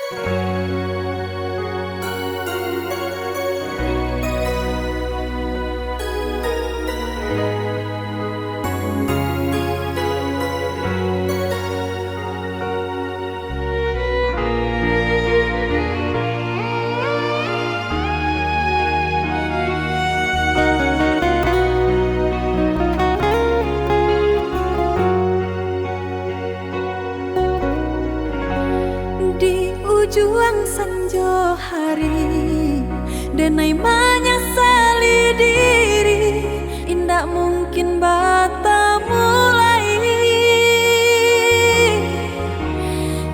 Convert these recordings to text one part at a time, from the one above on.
Di ujung senja hari, denai menyesali diri, indak mungkin bata mulai.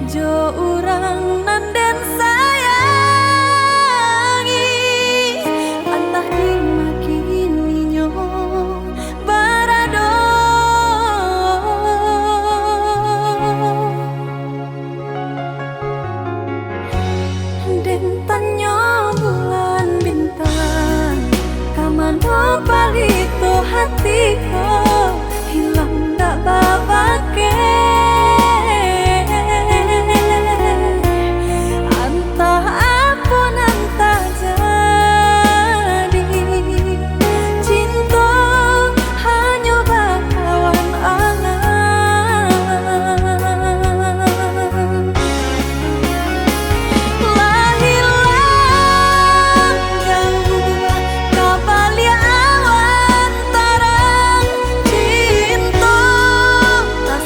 Jo urang nan den sayangi, antah dimakini nyo barado. Den tanyo bulan bintang, kamano palito hatiku, hilang dak babake. Antah apun antah jadi, cinta hanya bakawan angan. Lahilang jauh kabalia awan tarang, cinta tak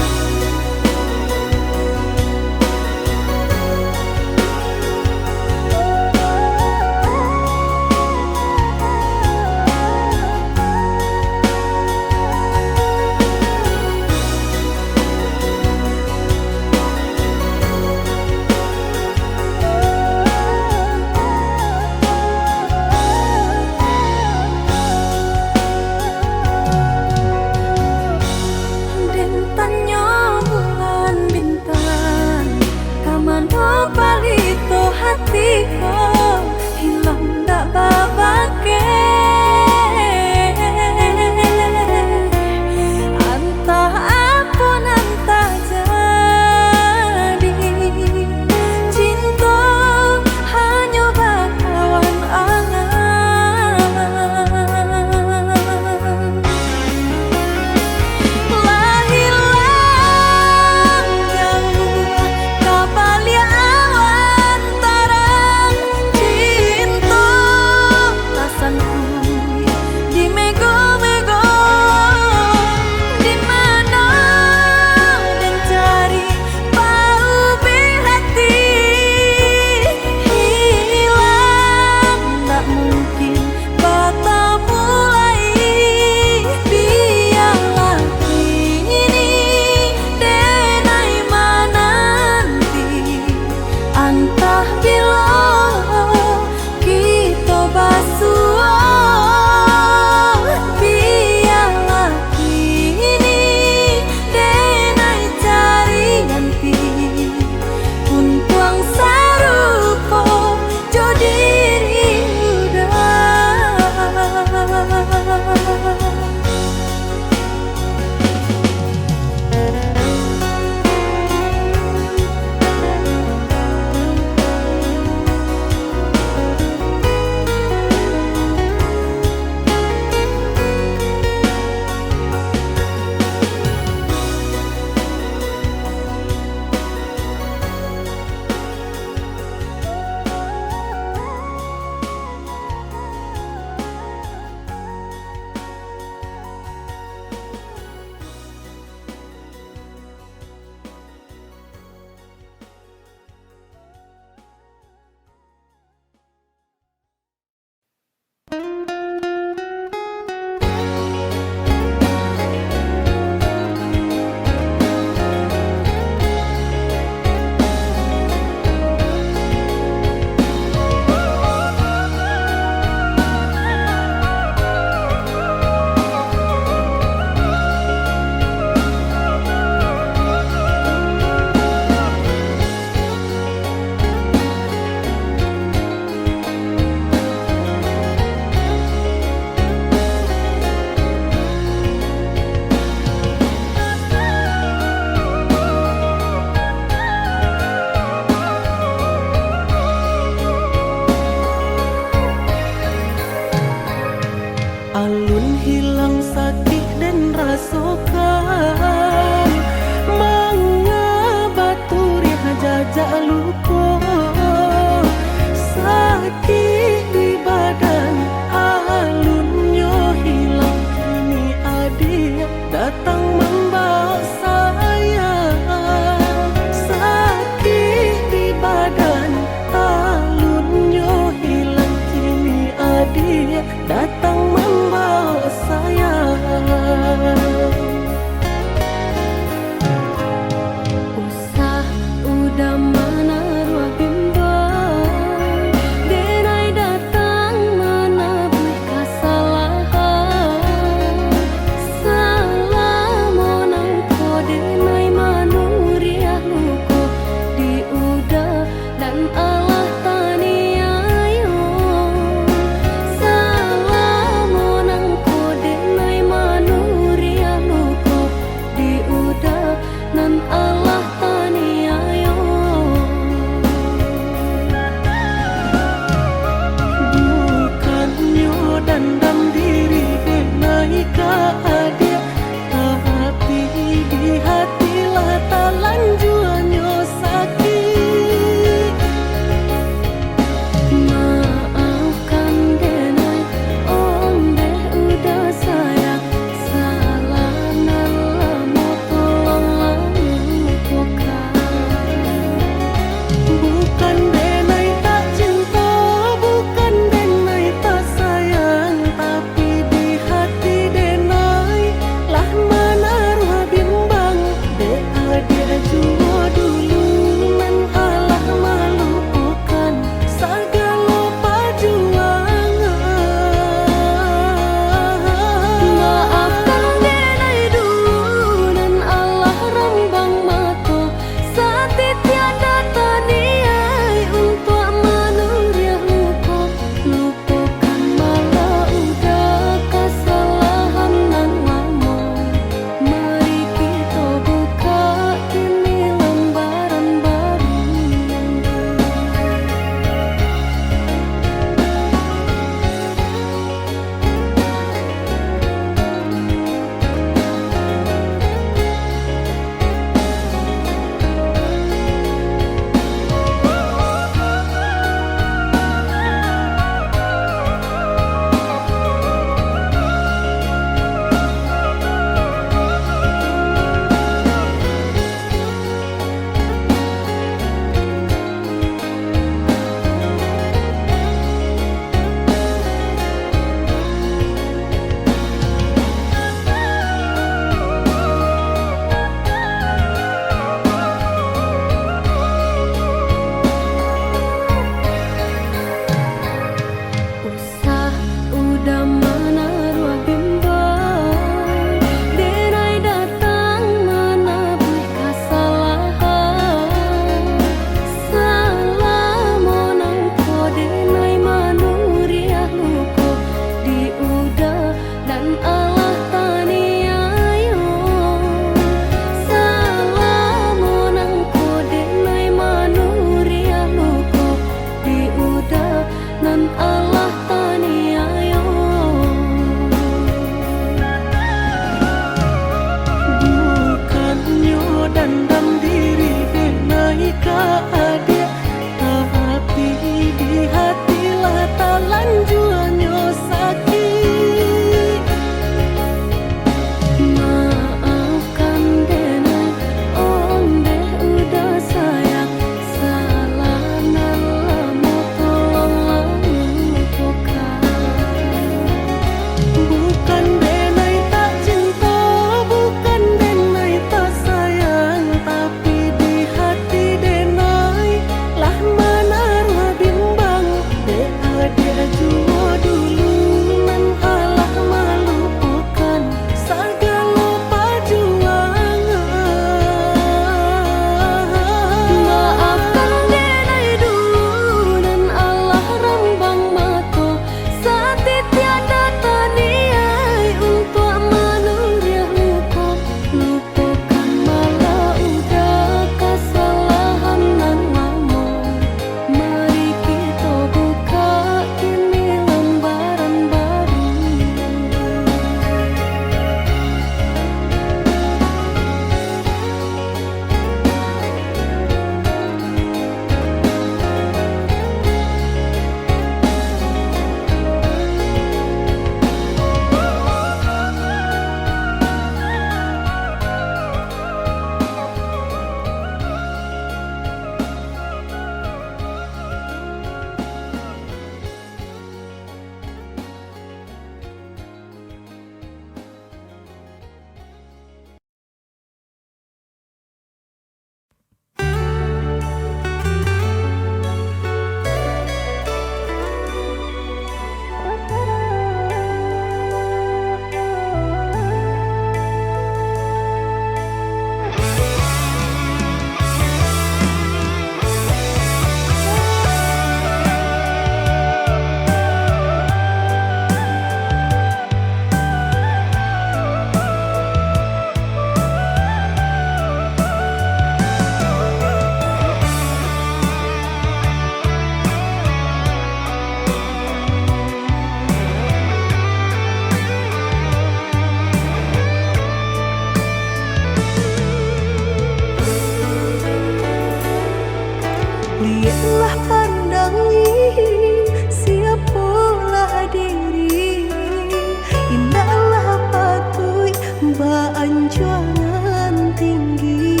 perjuangan tinggi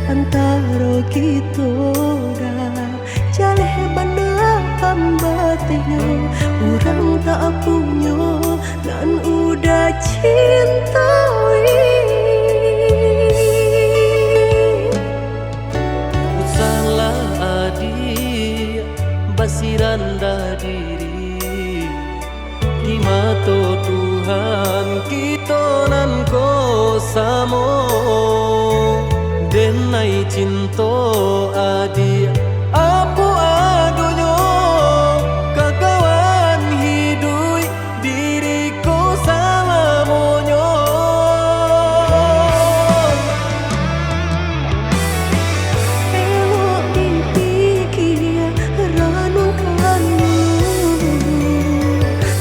antara kita dah jaleh banda pambatnya orang tak punya dan udah cintai salah adik basiran dah diri di mata Tuhan kita nan ko samo denai cinta adik apa adonyo kakawan hidui diriku sama monyo elok dipikir ranum kamu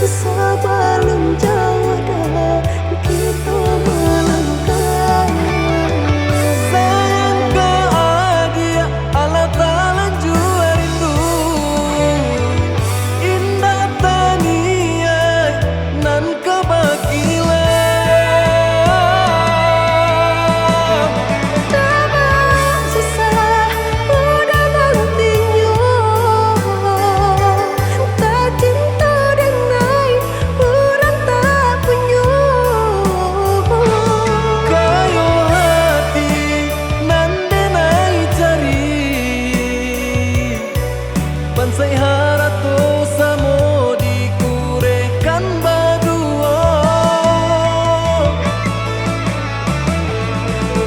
sebelum jauh dah kita melangkah sayang ke adik Allah Ta'ala jua rindu indah taniai nan kebakilan tak susah udah nantinya tak cinta dengan orang tak punya kayo hati nan denai cari bansai harato samo dikurekan badua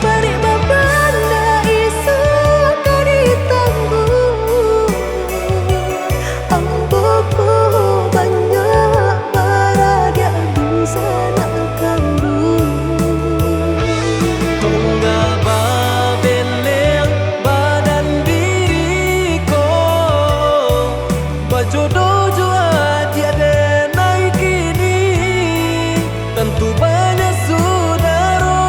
bari babanda isu kari tangguh amboku banyak baradia bisa nak tunggal babeleng badan diriku bajodoh jua tiada naik kini tentu banyak saudara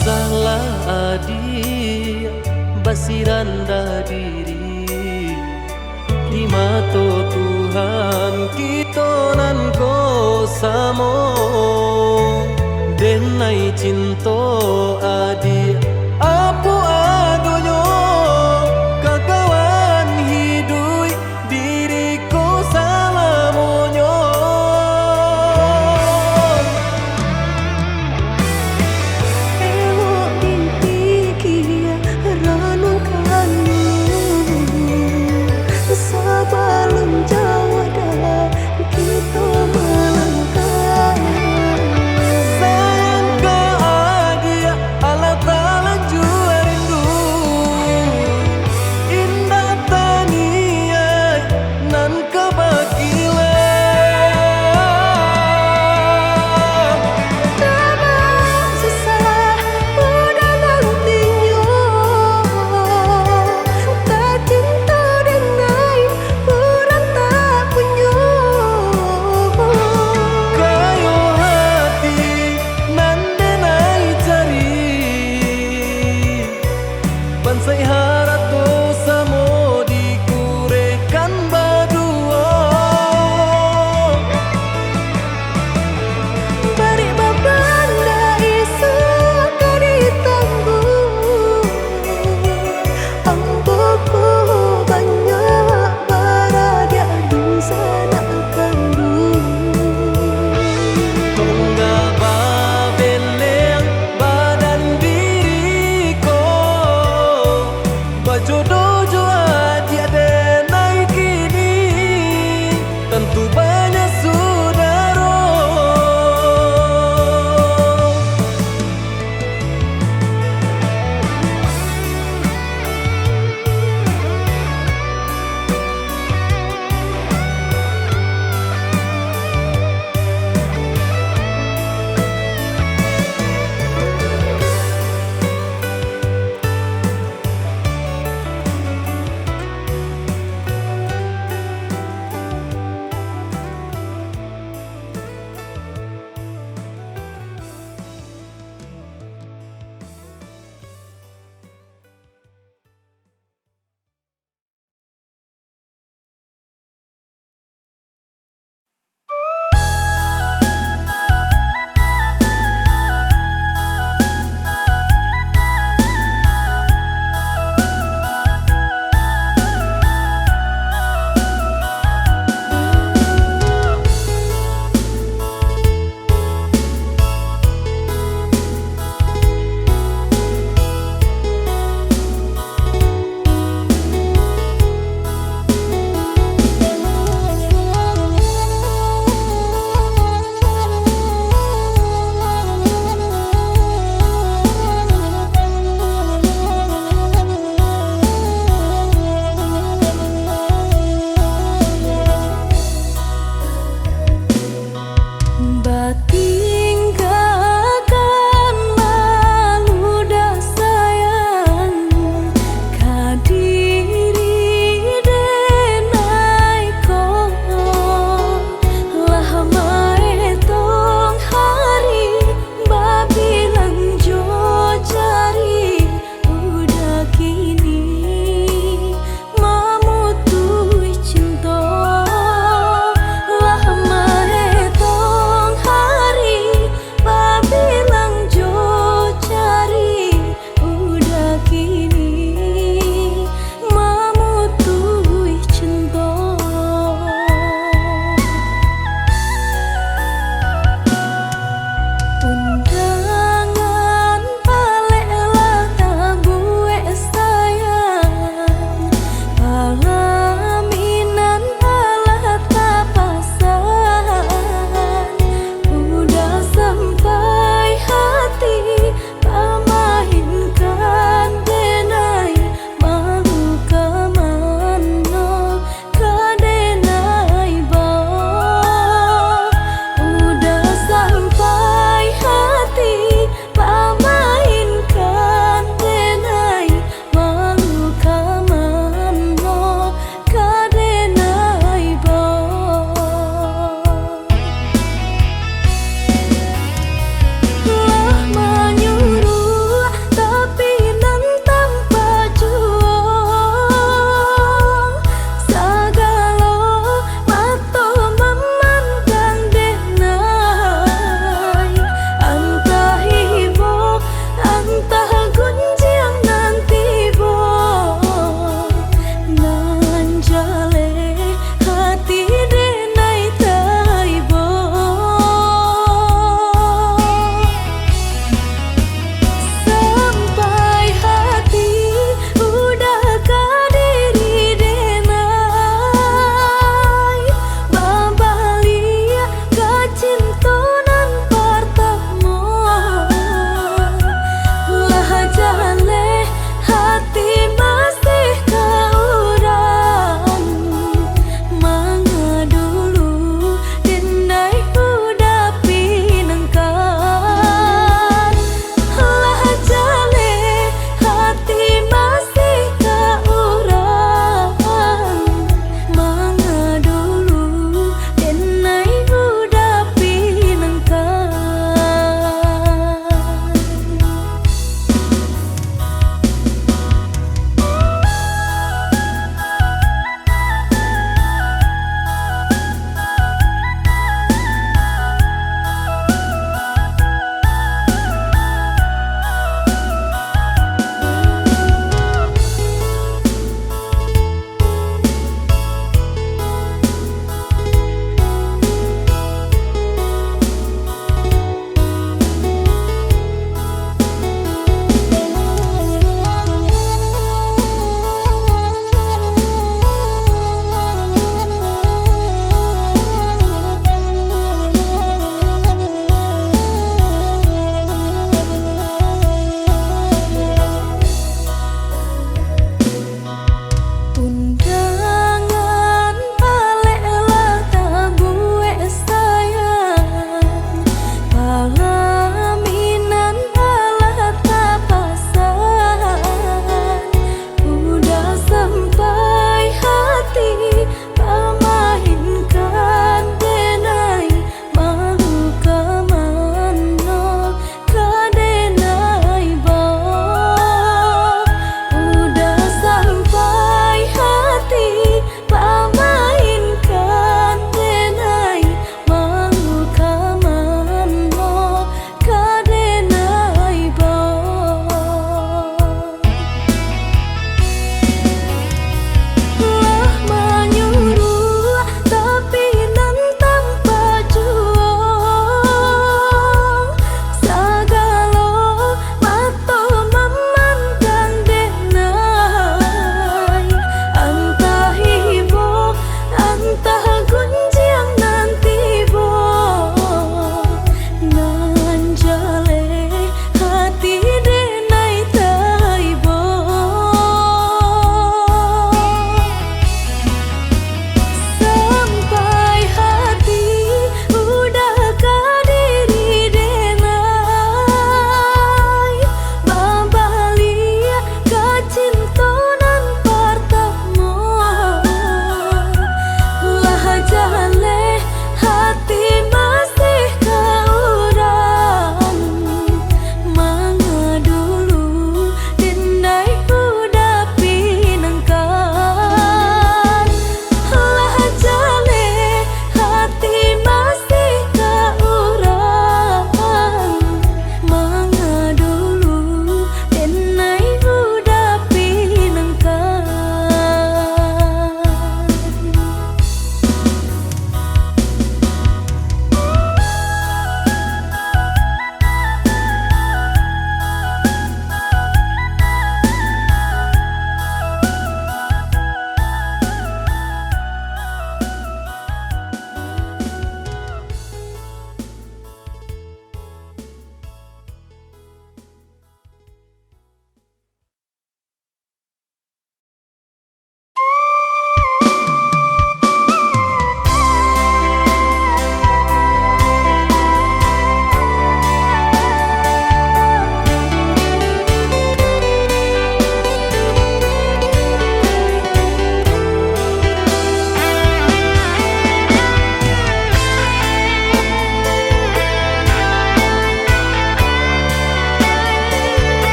salah adik basiran dah diri di mata Tuhan kita nan ko samo denai cinta adik apa adonyo kakawan hidui diriku sama monyo elok dipikir ranum kamu sebelum jauh dah kita melangkah sayang ke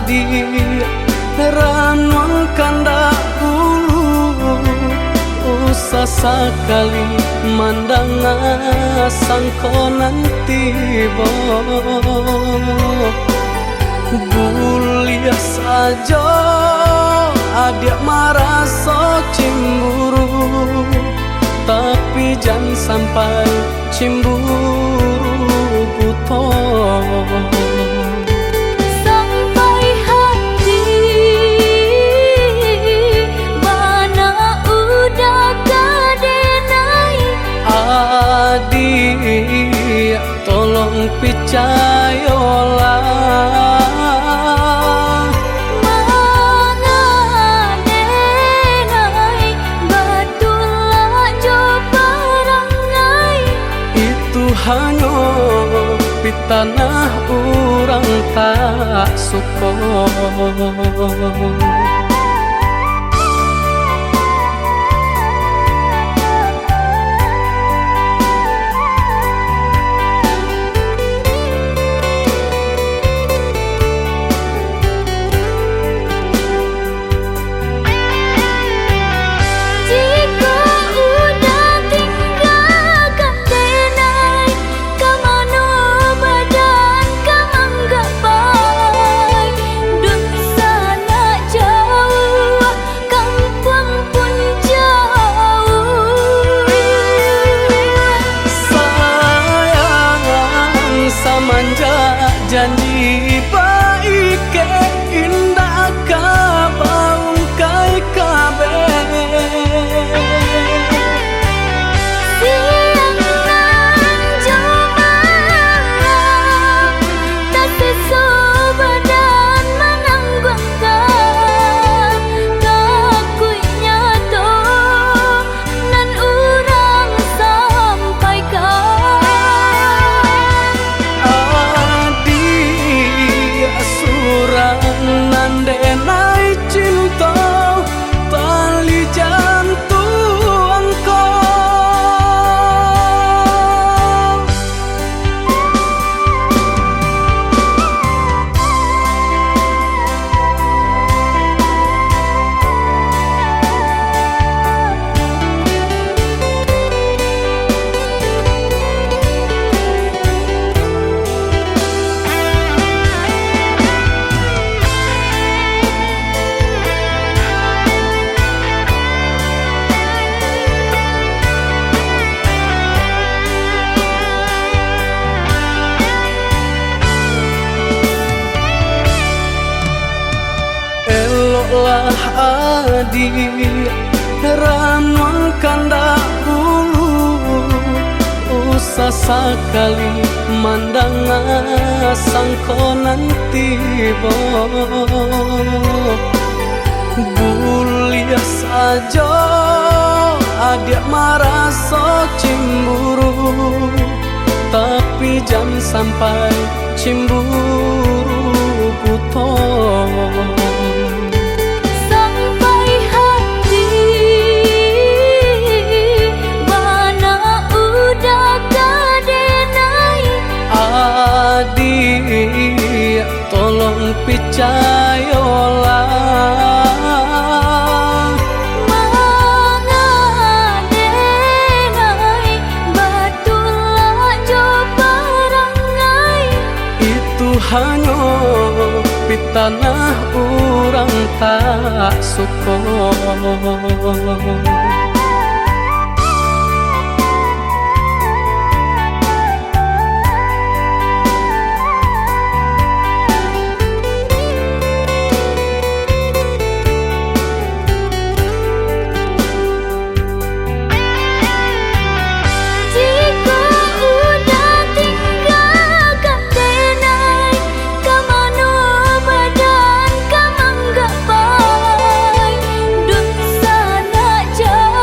adi ranuang kandak bulu usah sekali mandang sangko nanti bo bulia saja adik merasa cemburu tapi jangan sampai cemburu buto sampai hati mana udah kadenai adik tolong percayalah hanya di tanah orang tak suka. Janji baik ke indah kabaung kai kabe siang nan jumalang tak sesu badan menanggungkan kakunya to nan urang sampaikan nandenai cinta tali jantung kau lah adik ranuang kandak bulu usah sekali mandang sangko nanti bo bulia saja adik merasa cemburu tapi jangan sampai cemburu buto adik tolong percayalah mangadenai batulah jo perangai itu hanya di tanah orang tak suka. jauh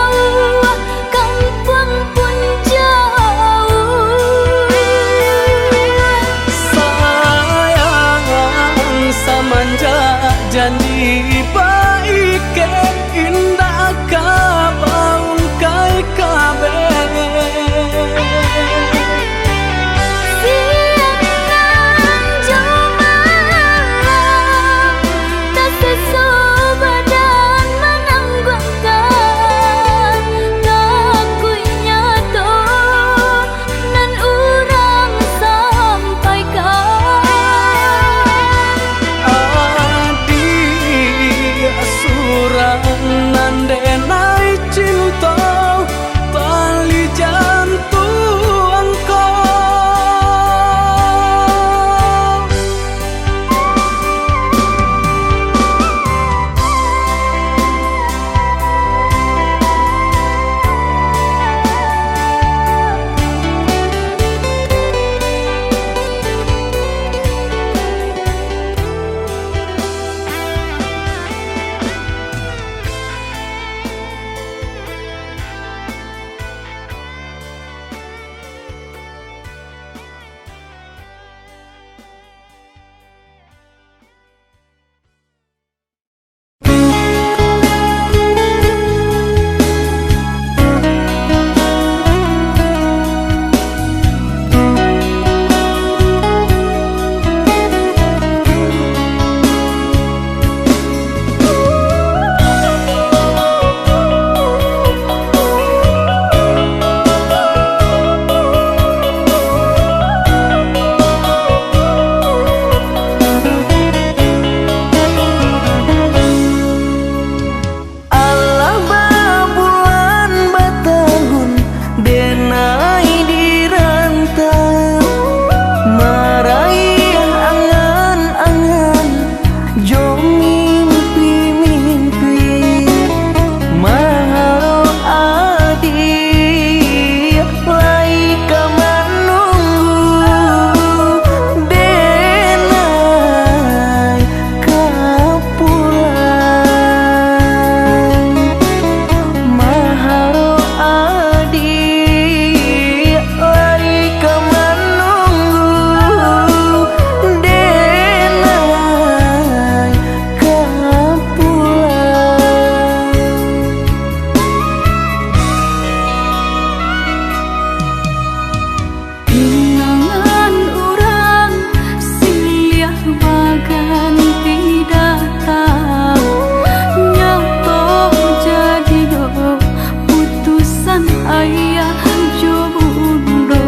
ayah jobundo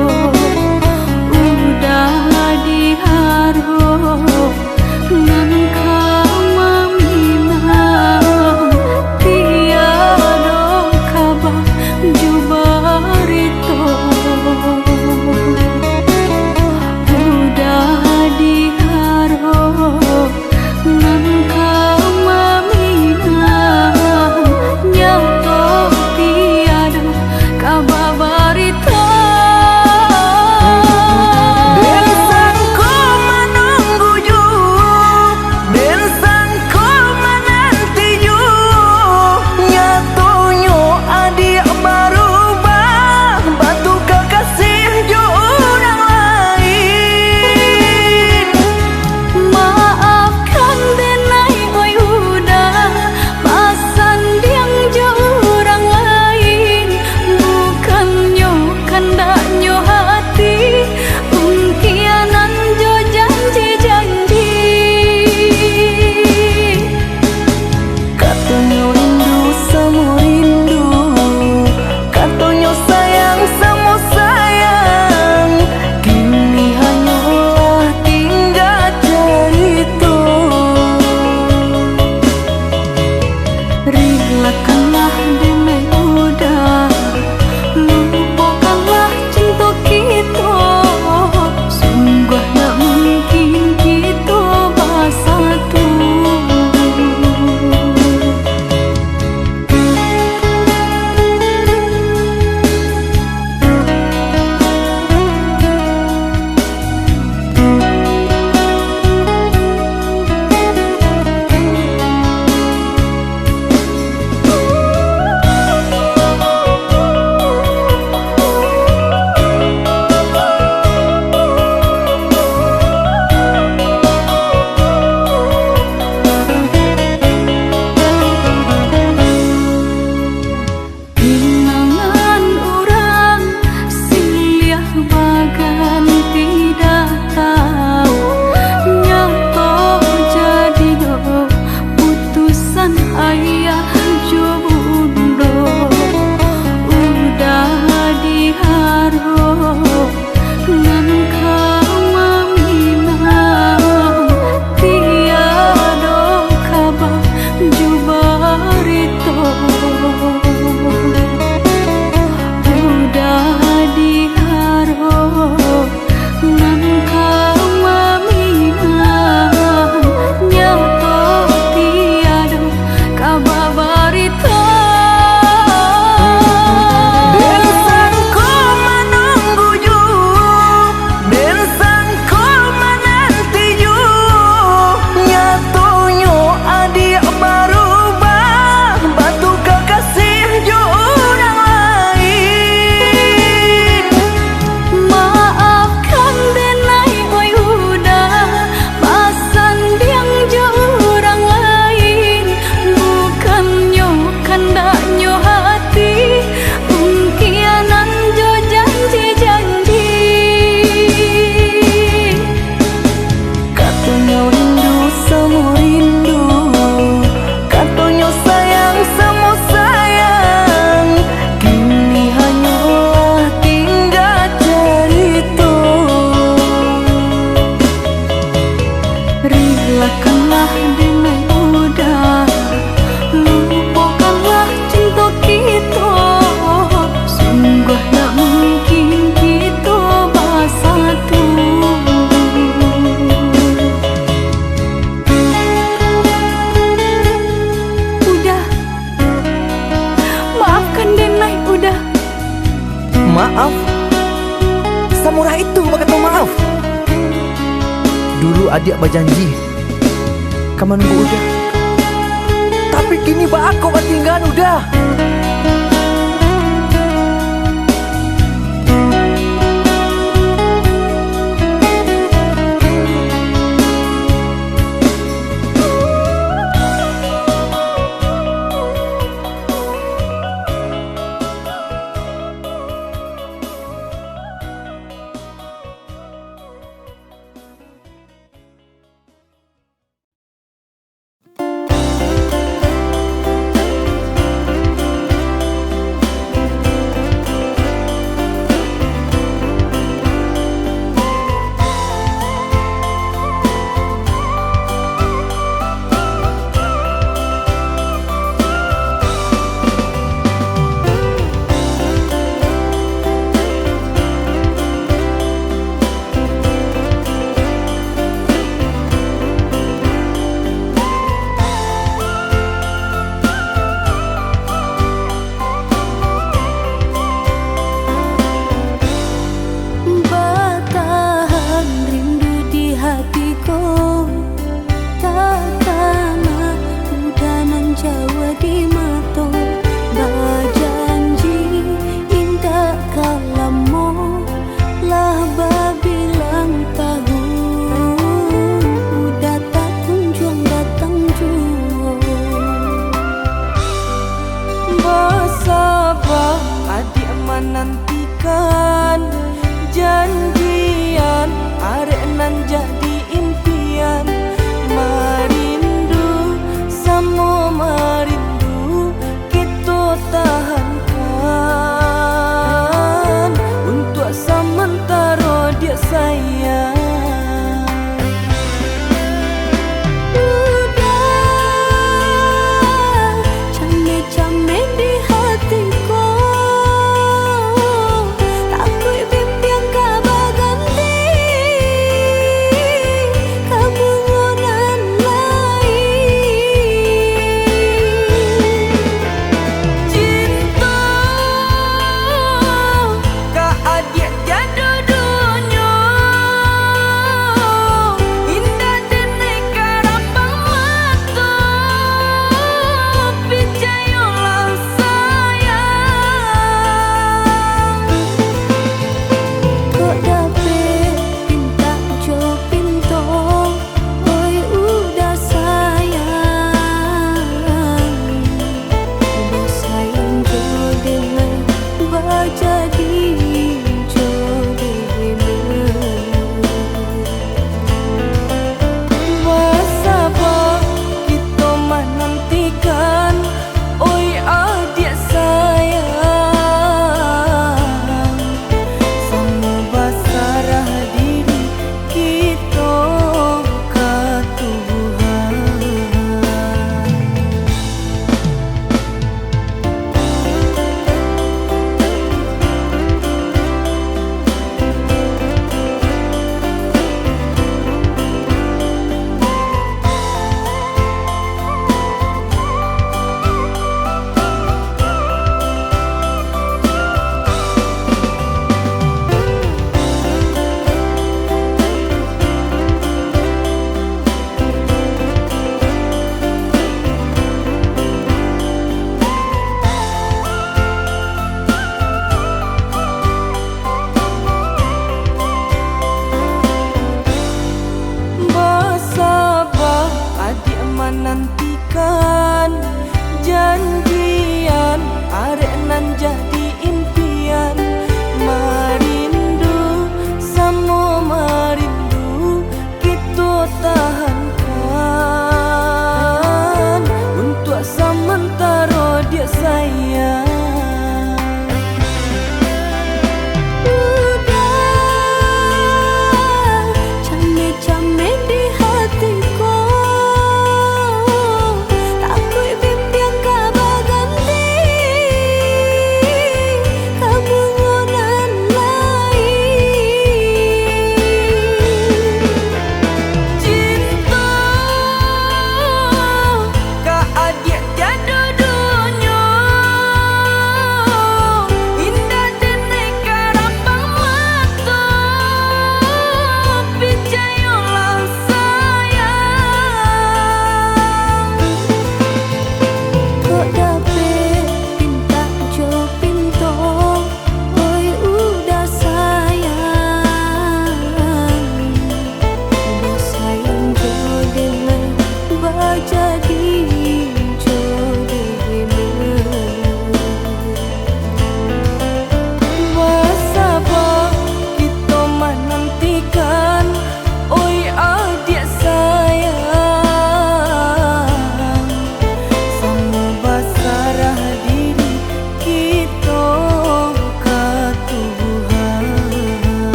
udah diharo nan kamaminang tiada kabar jubarito udah diharo nan kamaminang nyato tiada kabar barito. Den sangko menunggu ju, den sangko menanti ju, nyatonya adik berubah, batu kekasih ju orang lain. Maafkan denai oi udah pasan diang jo orang lain bukannya kandaknya hati pengkhianat jo janji-janji. Katanya rindu sama rindu, katanya sayang sama sayang, kini hanyalah tinggal cerita. Relakanlah denai udah lupakanlah cinta kita, sungguh tak mungkin kita bersatu. Kenangan orang siliah bagan tidak tahu nyato jadi do putusan ayah jobundo udah diharo nan kamaminang tiada kabar jubarito udah diharo nan kamaminang nyato tiada kabar barito. Den sangko menunggu ju, den sangko menanti ju, nyatonya adik berubah, batu kekasih ju orang lain. Maafkan denai oi udah pasan diang jo orang lain bukannya kandaknya hati pengkhianat jo janji-janji. Katanya rindu sama rindu, katanya sayang sama sayang, kini hanyalah tinggal cerita. Relakanlah denai udah lupakanlah cinta kita, sungguh tak mungkin kita bersatu. Udah, maafkan denai udah. Maaf, samurah itu kata maaf. Dulu adik berjanji, kamu nunggu udah, tapi kini aku ketinggalan udah. kan janjian arek nan jadi impian. Marindu samo marindu kita tahankan untuk sementara dia sayang.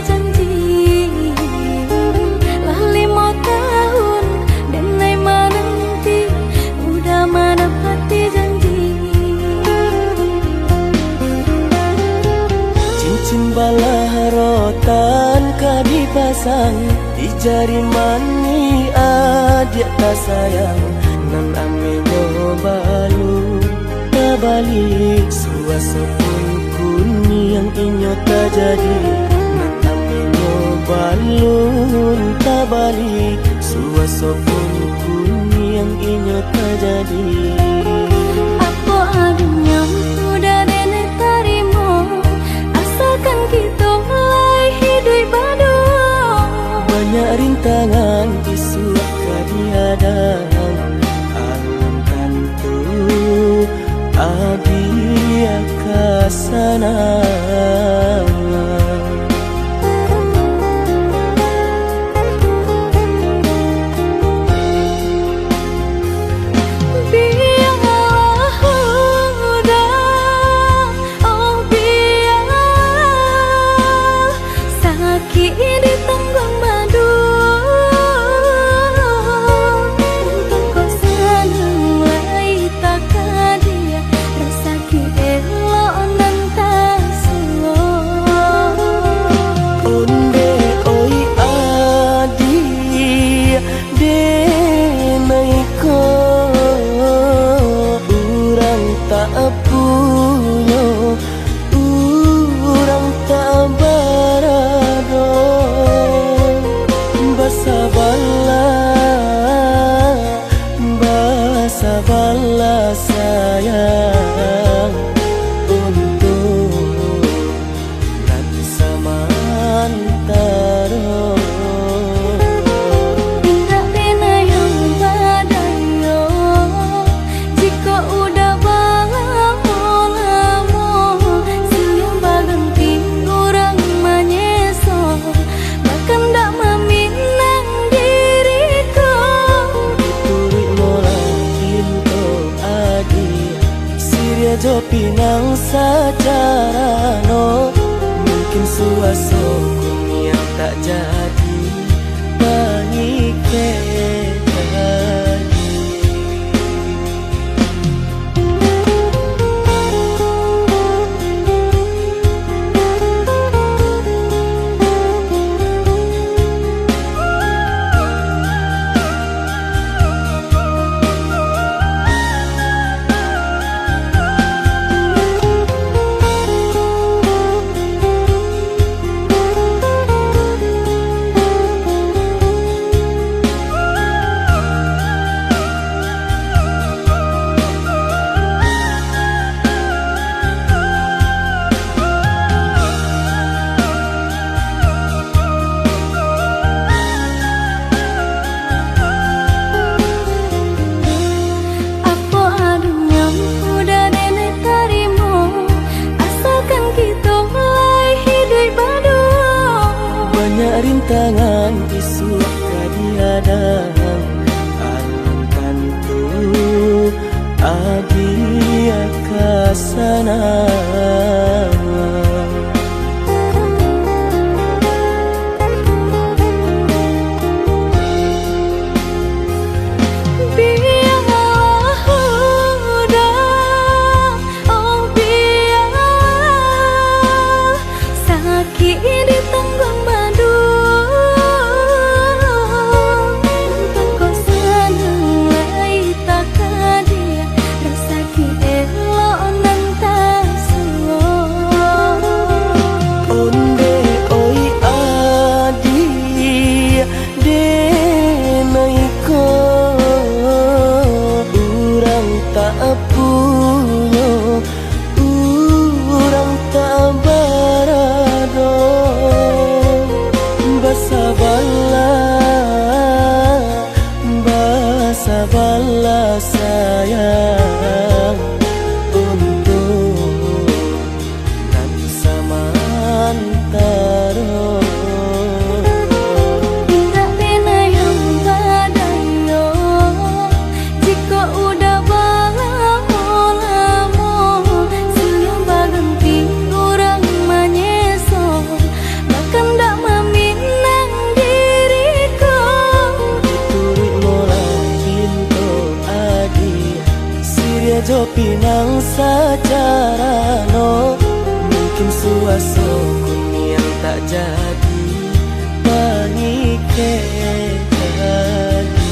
janji. Lah 5 tahun dan nai menanti, udah menepati janji. Cincin balah rotan ka dipasang di jari mani adik tak sayang. Nan ame balu tak balik suasa pun kuni yang inyo tak jadi. Nan ame balun tak balik suasa pun kuni yang inyo tak jadi. Apa adanya udah dene tarimo, asalkan kita mulai hidup baru. Banyak rintangan isu kadihadang alam tentu adia kasana. Sabarlah sayang untuk nanti samantara. Tidak pernah yang badayo, jika udah lamo siang berganti orang menyesal, bahkan tak meminang diriku. Turik mola pinto adi Siria jo pinang secara no. Mungkin suaso kun yang tak jadi pangike tadi. Rintangan isu kadihadang alam tentu adia kasana. Rasa ki elok nan tak suwo. jo pinang secara no, mungkin suaso yang tak jadi pengikir lagi.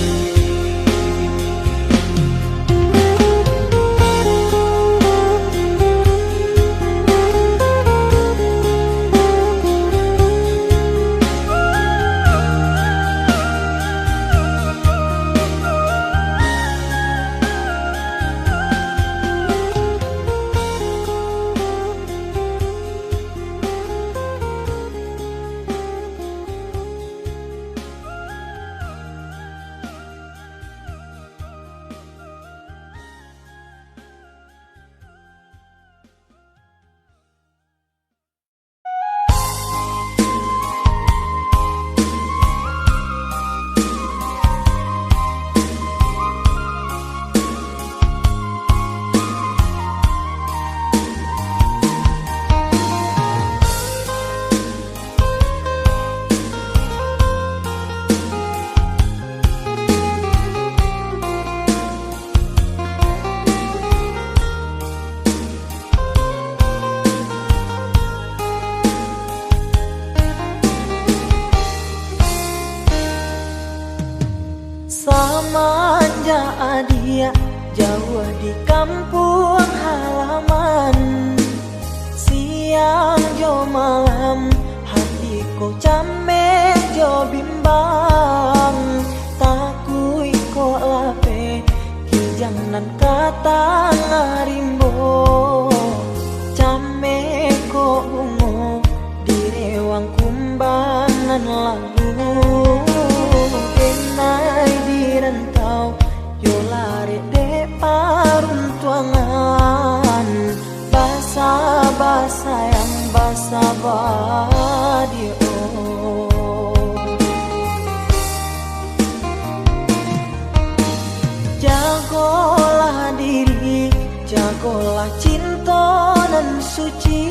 Samanja adia jauh di kampung halaman, siang jo malam hatiku camek jo bimbang, takui ko lape kijangan kata ngarimbo, camek ko bungo di rewang kumbangan lalu. Kenai di rantau yo lari de paruntuangan, basa-basa yang basa badio. Jagolah diri, jagolah cinta nan suci,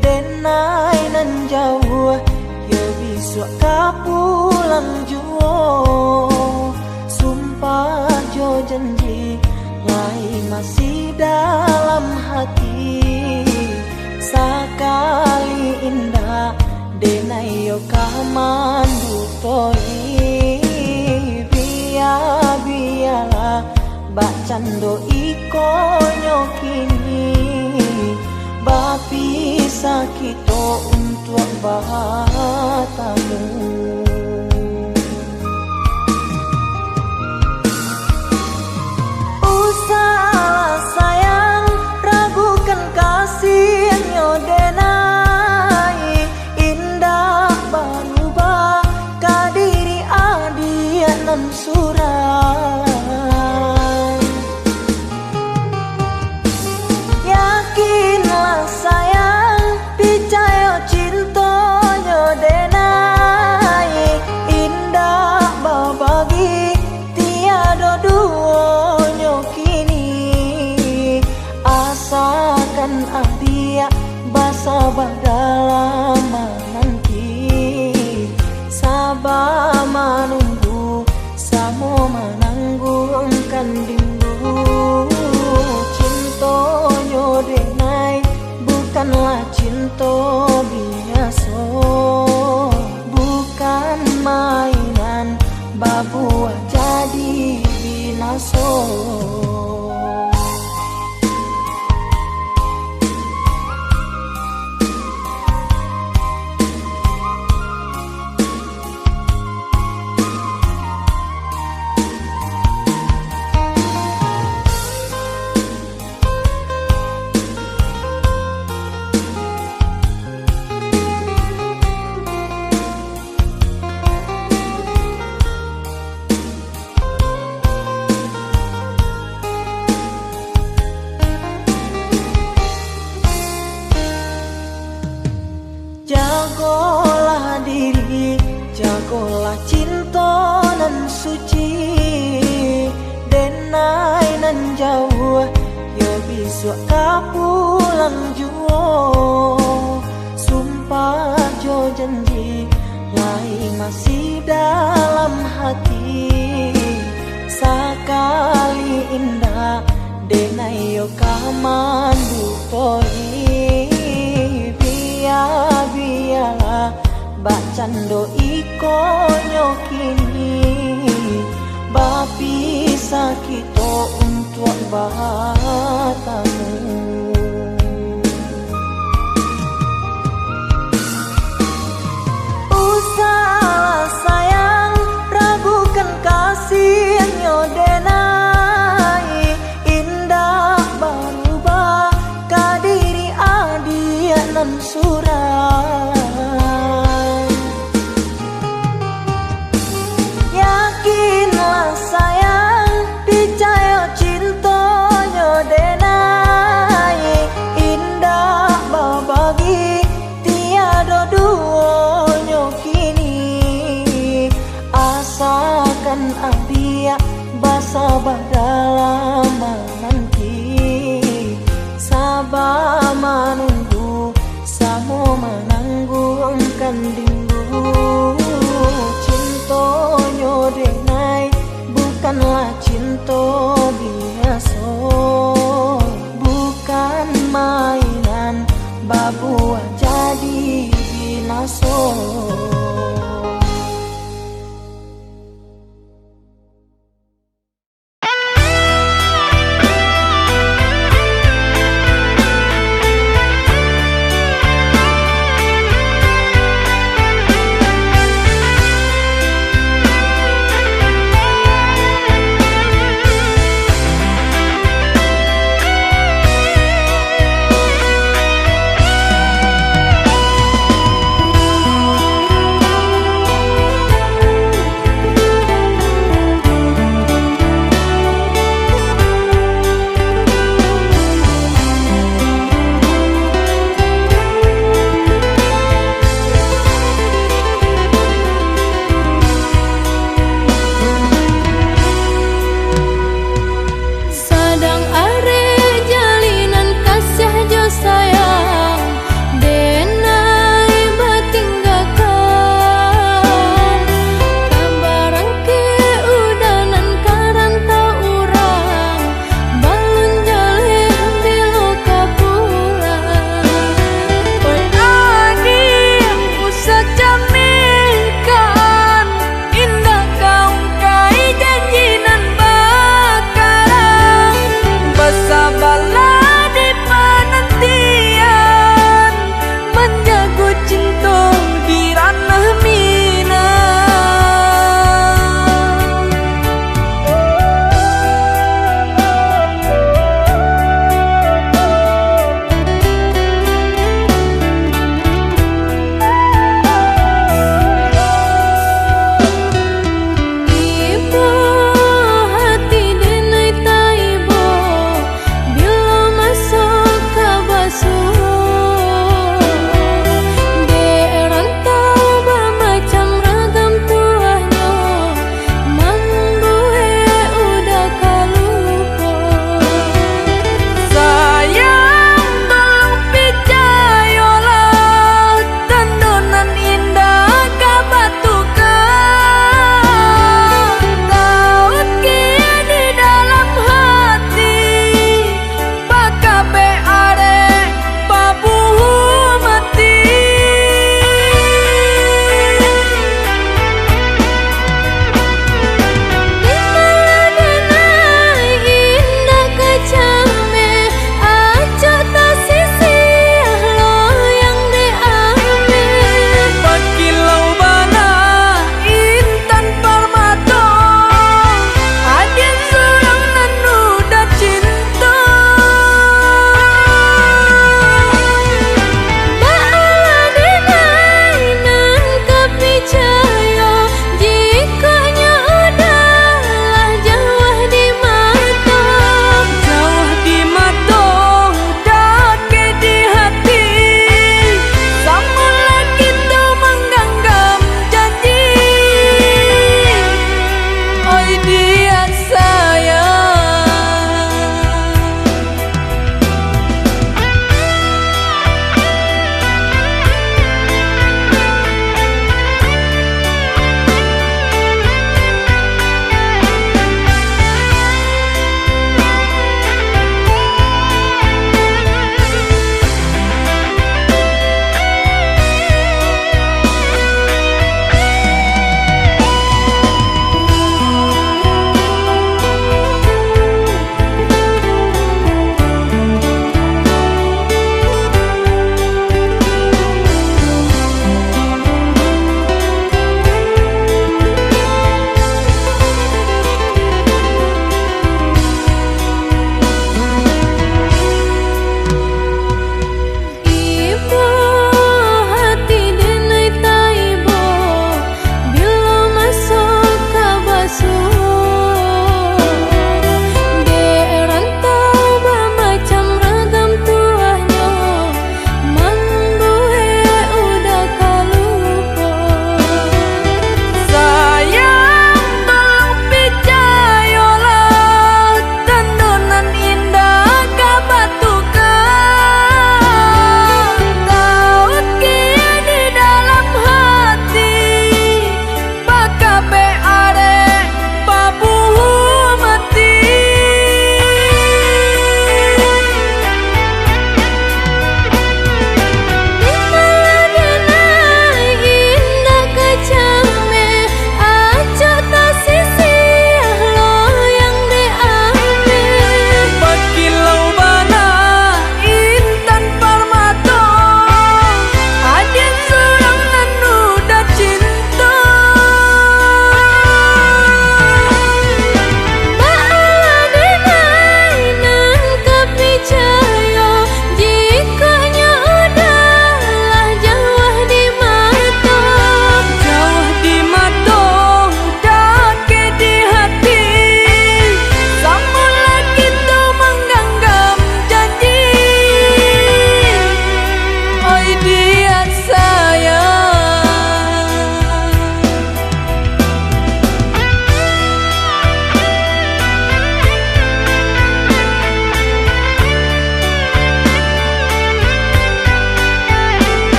denai nan jauh yo bisa kapulang juo, sumpah jo janji lai masih dalam hati, sakali indah denai yo kamandu toi, biarlah bacando iko nyokini, bapi sakito untuk bahatamu. Usahlah sayang ragukan kasih nyodenai, indah berubah kadiri adia nan surai. Yakinlah sayang picayo cinta nyodenai, indah babagi tiada duonyo kini, asakan adia basa dalam nanti, sabar menunggu samo menanggungkan dindu, cinta nyodenai bukanlah cinta biasa, bukan mainan babu jadi binaso. Jagolah diri, jagolah cinta nan suci, denai nan jauh yo bisa kapulang juo, sumpah jo janji lai masih dalam hati, sakali indah ayo kamandu tohi biya bacando iko nyokini bapi sakito untuk batamu. Usah sayang ragukan kasih nyodenai indah berubah kadiri adia nan surai. Yakinlah sayang percaya cinta nyodenai indah babagi tiada duanya kini asakan adia basabah dalam nanti sabar menunggu samo menanggungkan rindu cinta nyodenai bukanlah cinta biasa bukan mainan babu jadi binasa.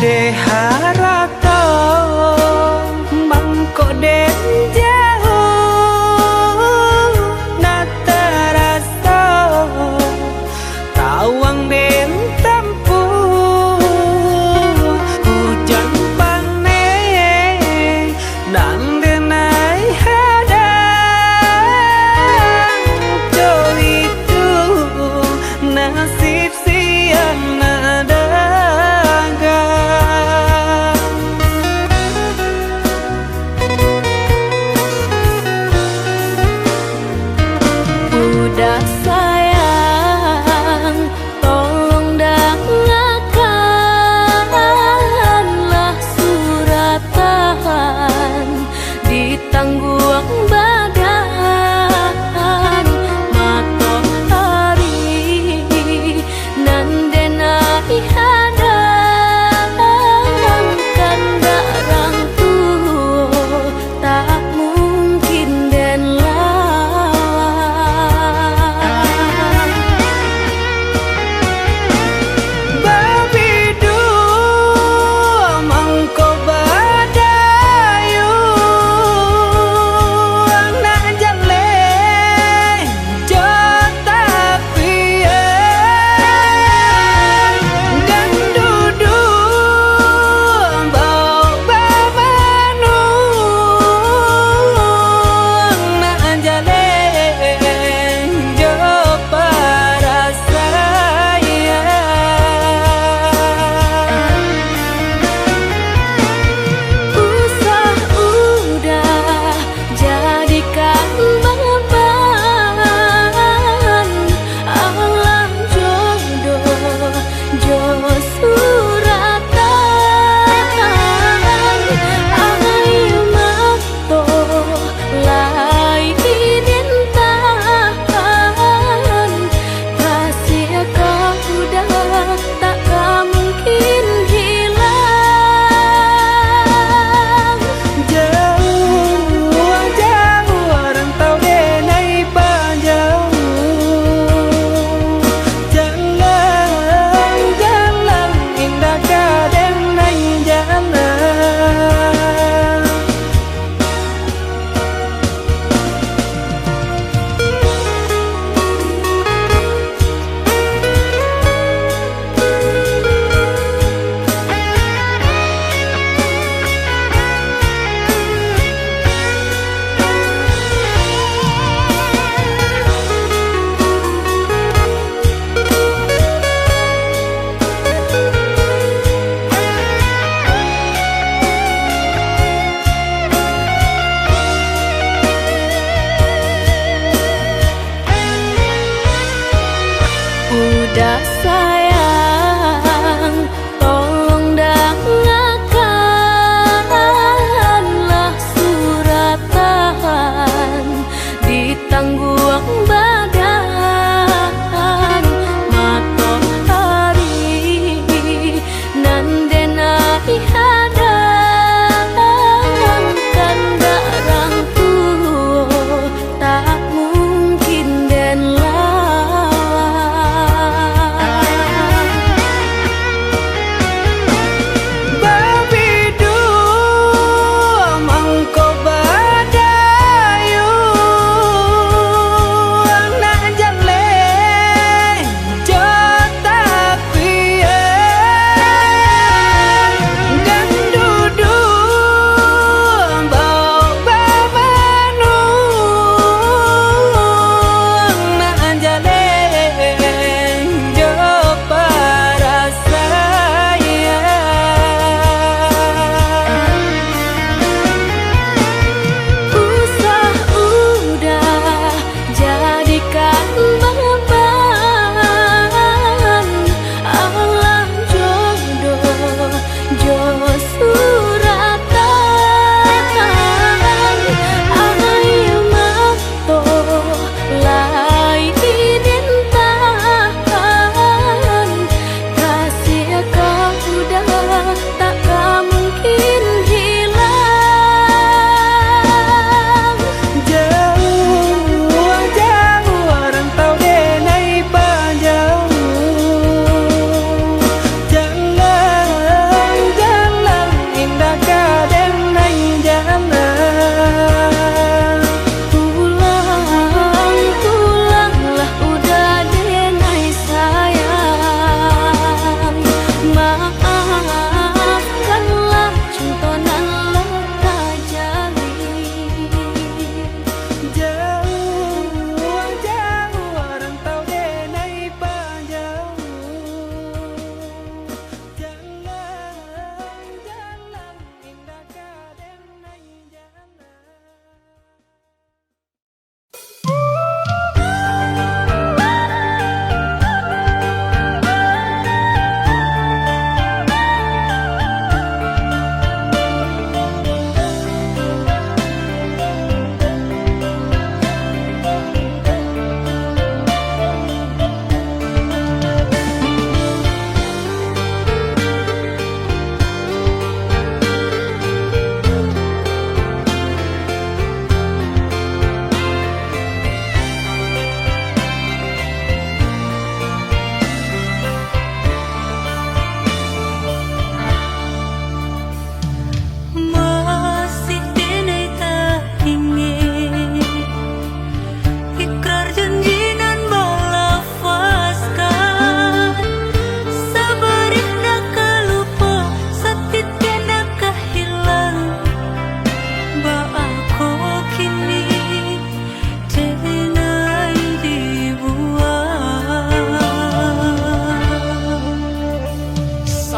de harato mangko den jauh na terasa tawang den tempuh hujan panen nan denai hadang jo itu nasib siang nada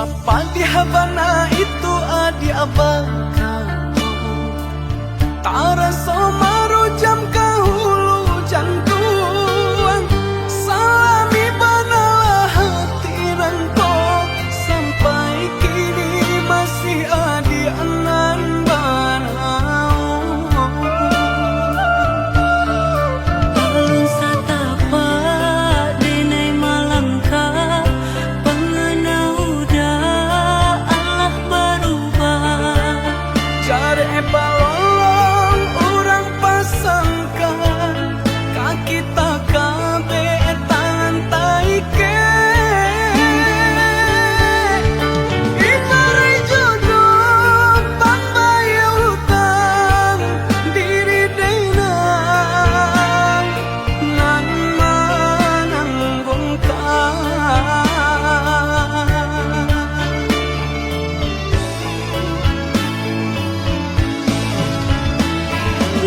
Sapa di Habana itu adi abang Tara somaru jam kahulu jantuang Salami banalah hati rangko Sampai kini masih adi anan banau Alun satapa denai malangka Pengenau da Allah berubah Jare balong orang pasangkan Kaki tak kabe tangan taike Ibari jodoh pambaya hutang Diri denang Nan mananggungkan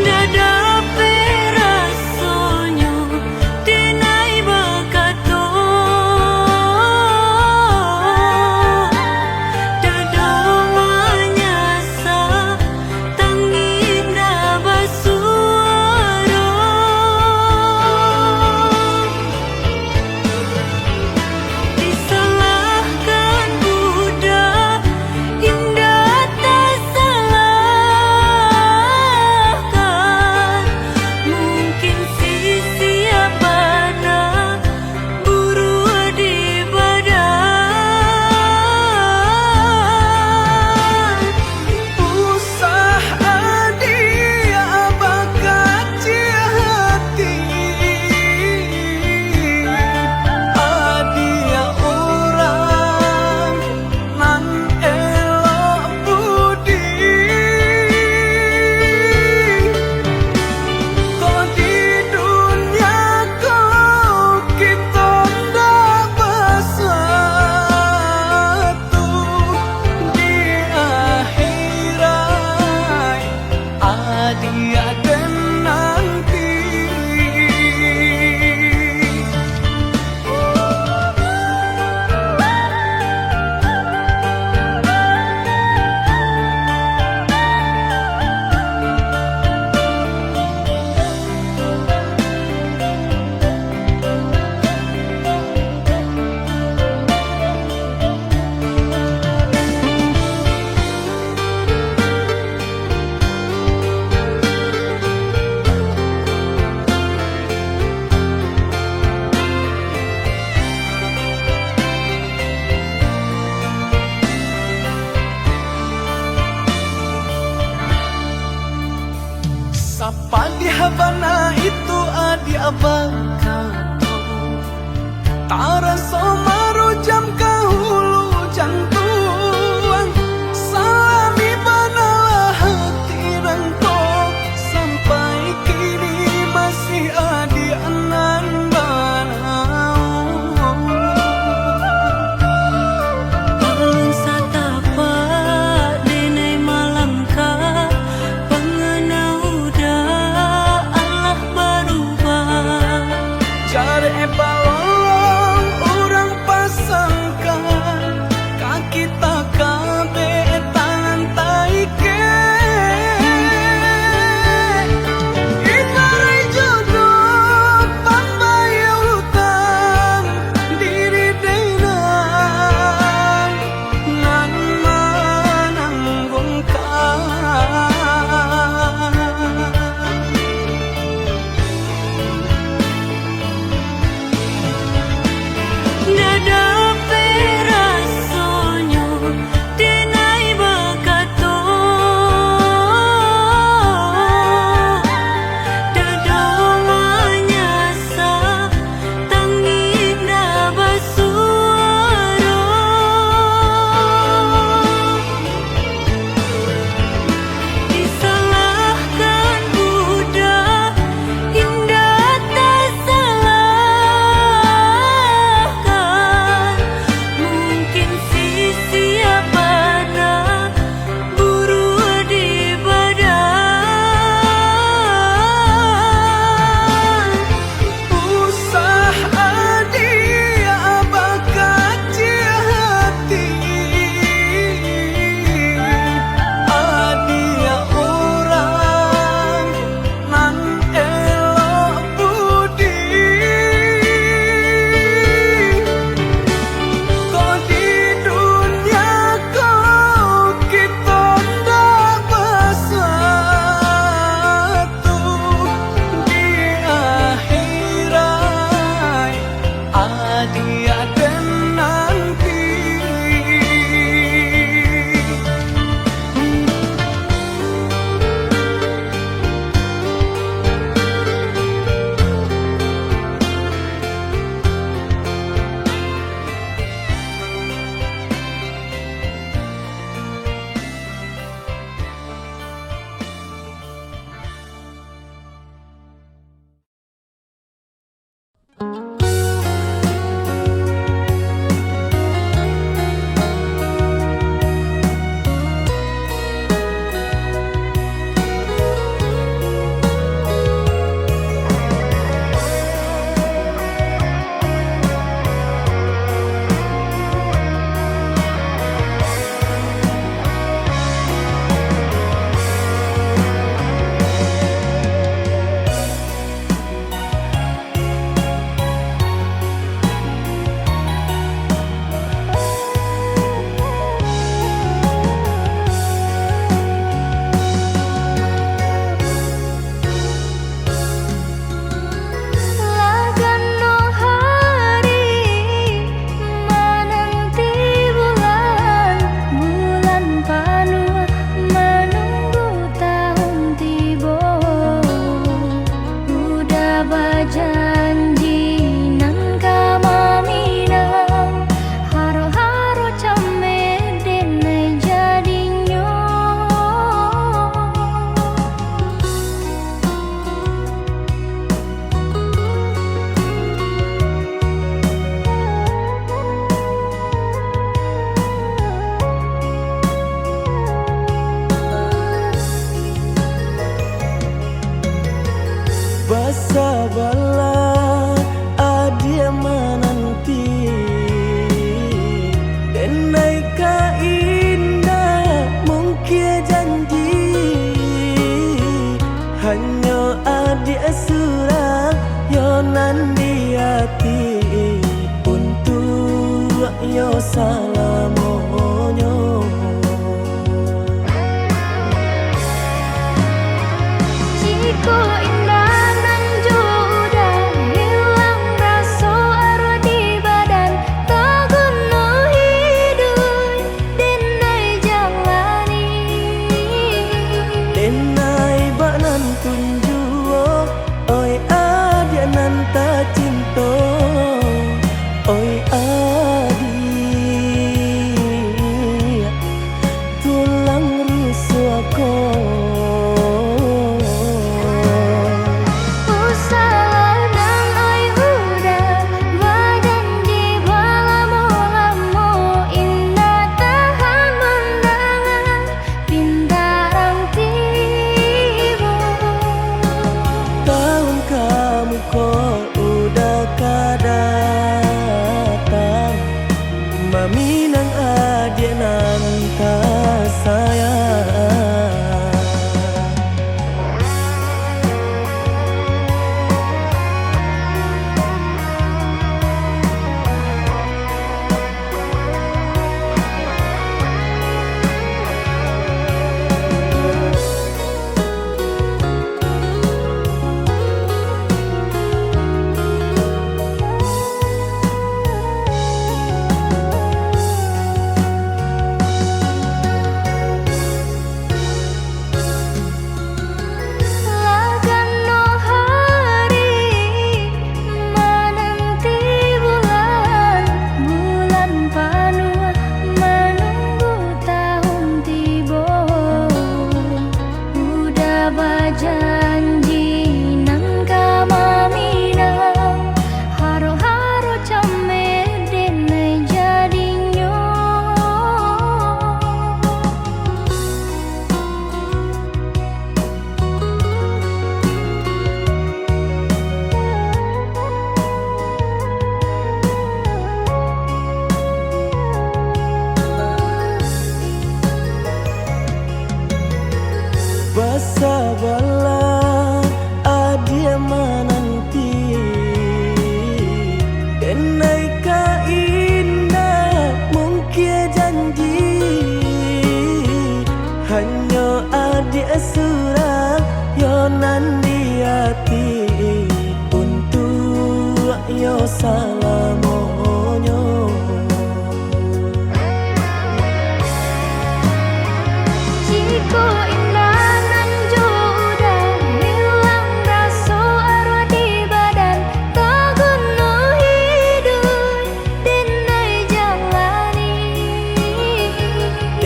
Dada perasonyo denai bakato Dada manyasa tanginda basuaro Disalahkan budak indah tak salahkan Mungkin sisi abana buru di badan Usah adia bakaci hati Adia orang nan elok budi Kau di dunia kau kita ndak bersatu Di akhirat adia dan nanti Sapa di Habana itu adi abang Tara somaru jam kahulu jantuang Salami banalah hati rangko Sampai kini masih adi anan banau Alun satapa denai malangka Pengenau da Allah berubah Jare balong orang pasangkan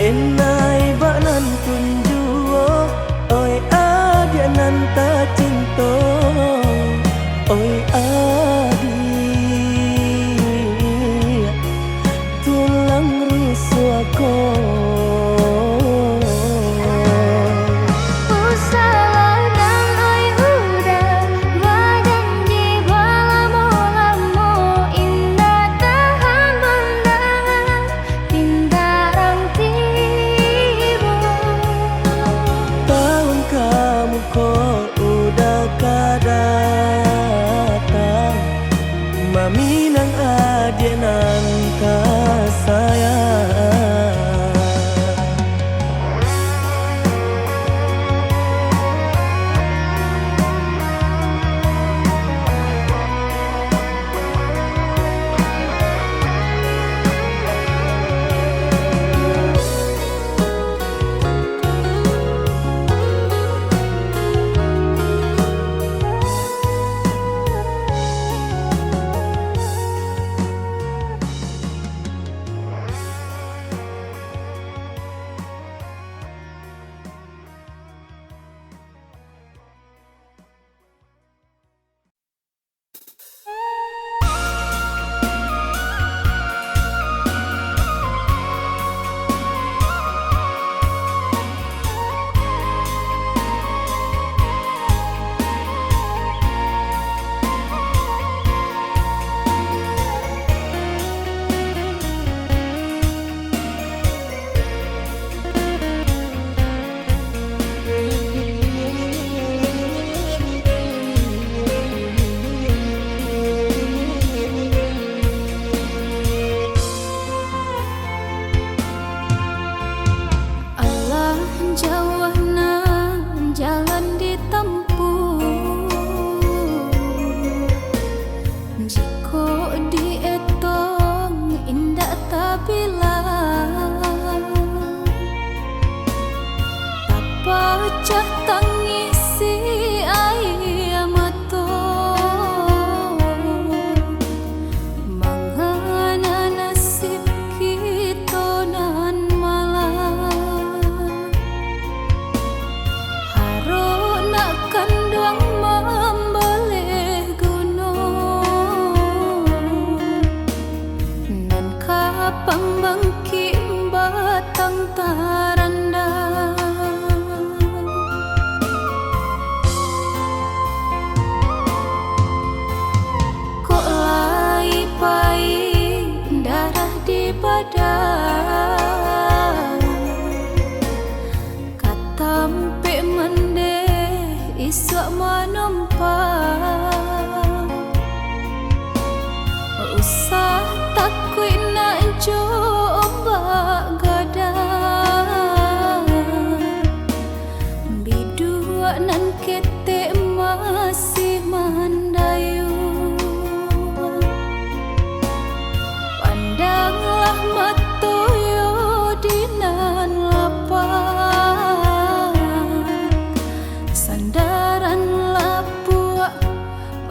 enai bak nan tunjuo oi adia nan ta cinto oi adi tulang rusuako Minang adienan ka sayang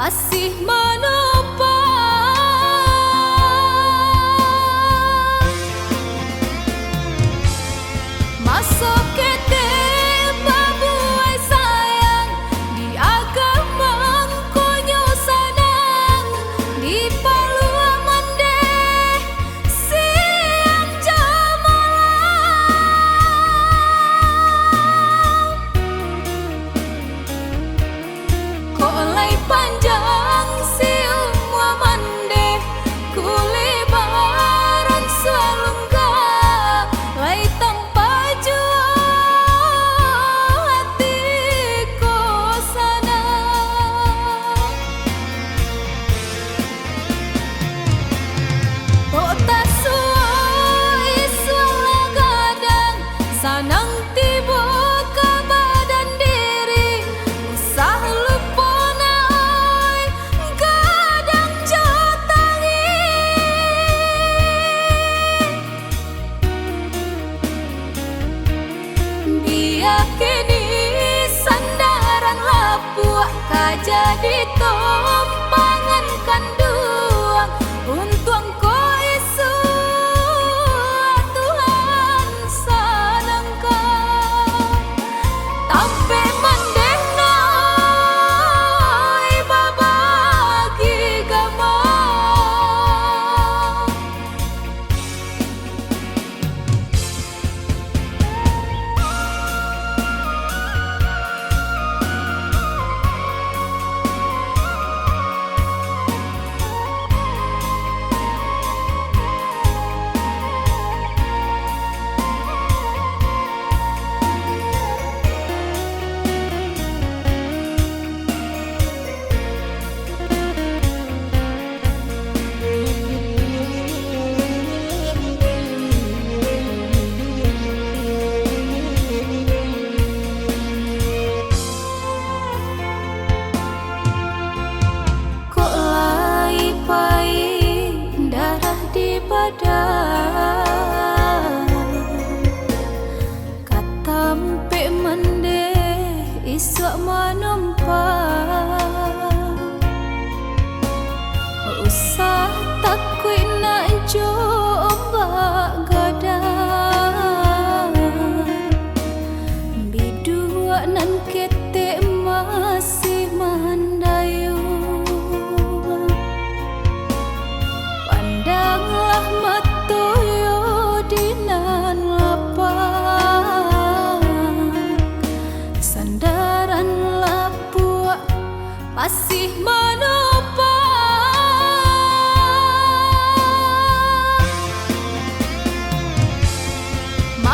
masih menopang masuk kete babuai sayang di agama konyo sanang di palu amande siang jamalang kok lay panjang Kulibaran selungga lay tanpa jua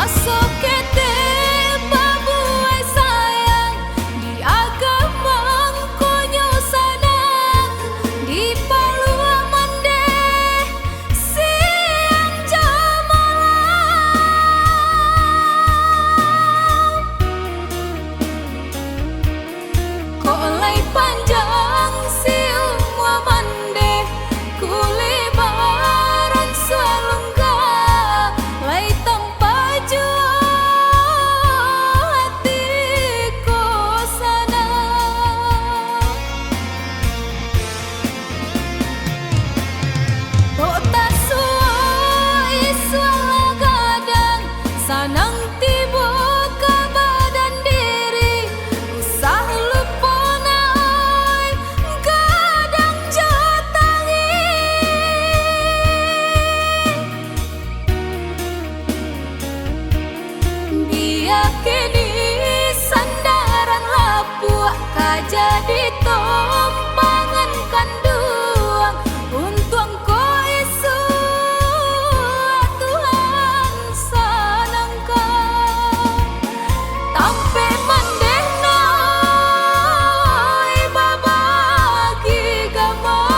masuk kete babu ai sayang di agamang konyo sanang di palu amande siang jamalang ko lai panjang siung amande kulibaran salungga lai tanpa jua hatiku sana tok tasua iswala gadang sanang tibo ke badan diri usah lupona ai gadang jatangi dia kini sandaran lapuk kajadi tompangan kanduang untung ko isu Tuhan sanangka tampe mandeh noi babagi gamang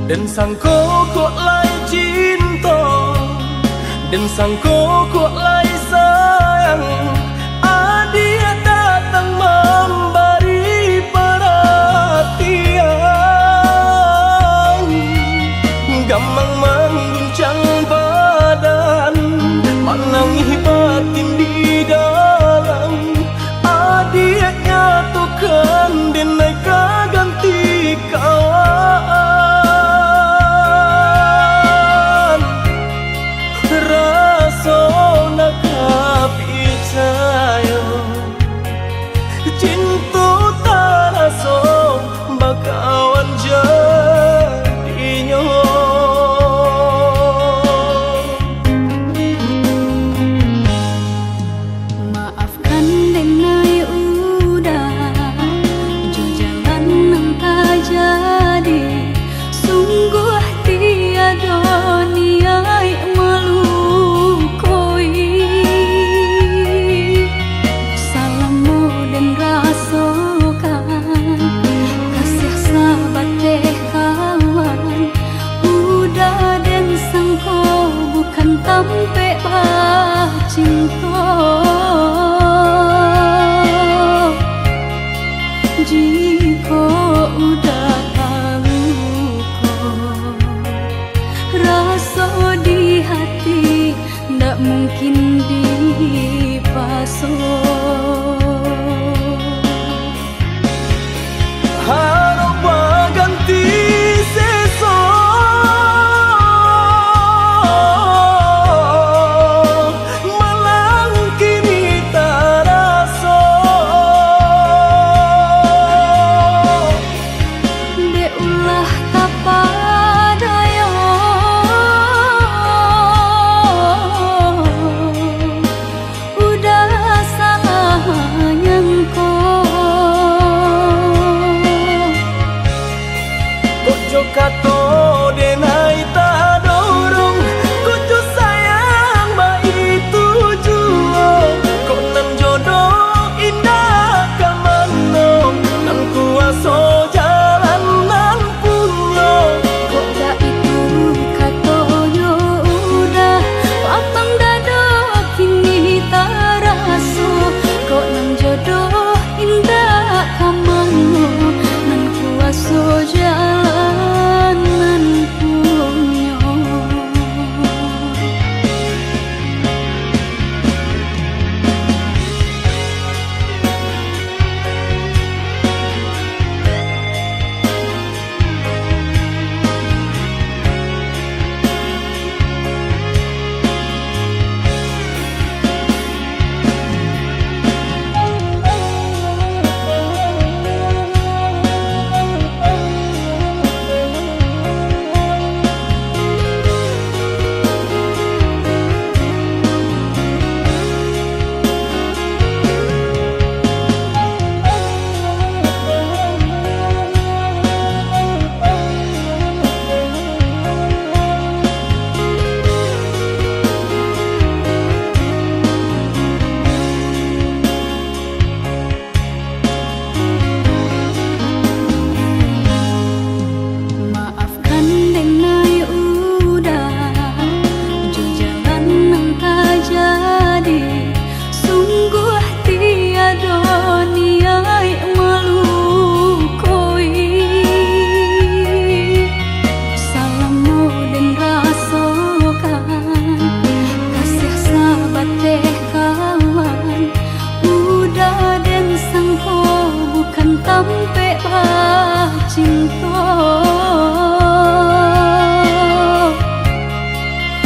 Dan sangko kok lai cinta, dan sangko kok lai sayang. Adia datang memberi perhatian, gamang mengguncang badan, menangis batin di dalam. Adia nyatukan dineka ganti kawan. Rasona kapicayo cintu taraso bakawan jadinya maafkan denai udah jo jalan nangka jadi sungguh tiada niai sampai cinta jika udah tahu kok rasa di hati ndak mungkin dipasok harap ganti udah salah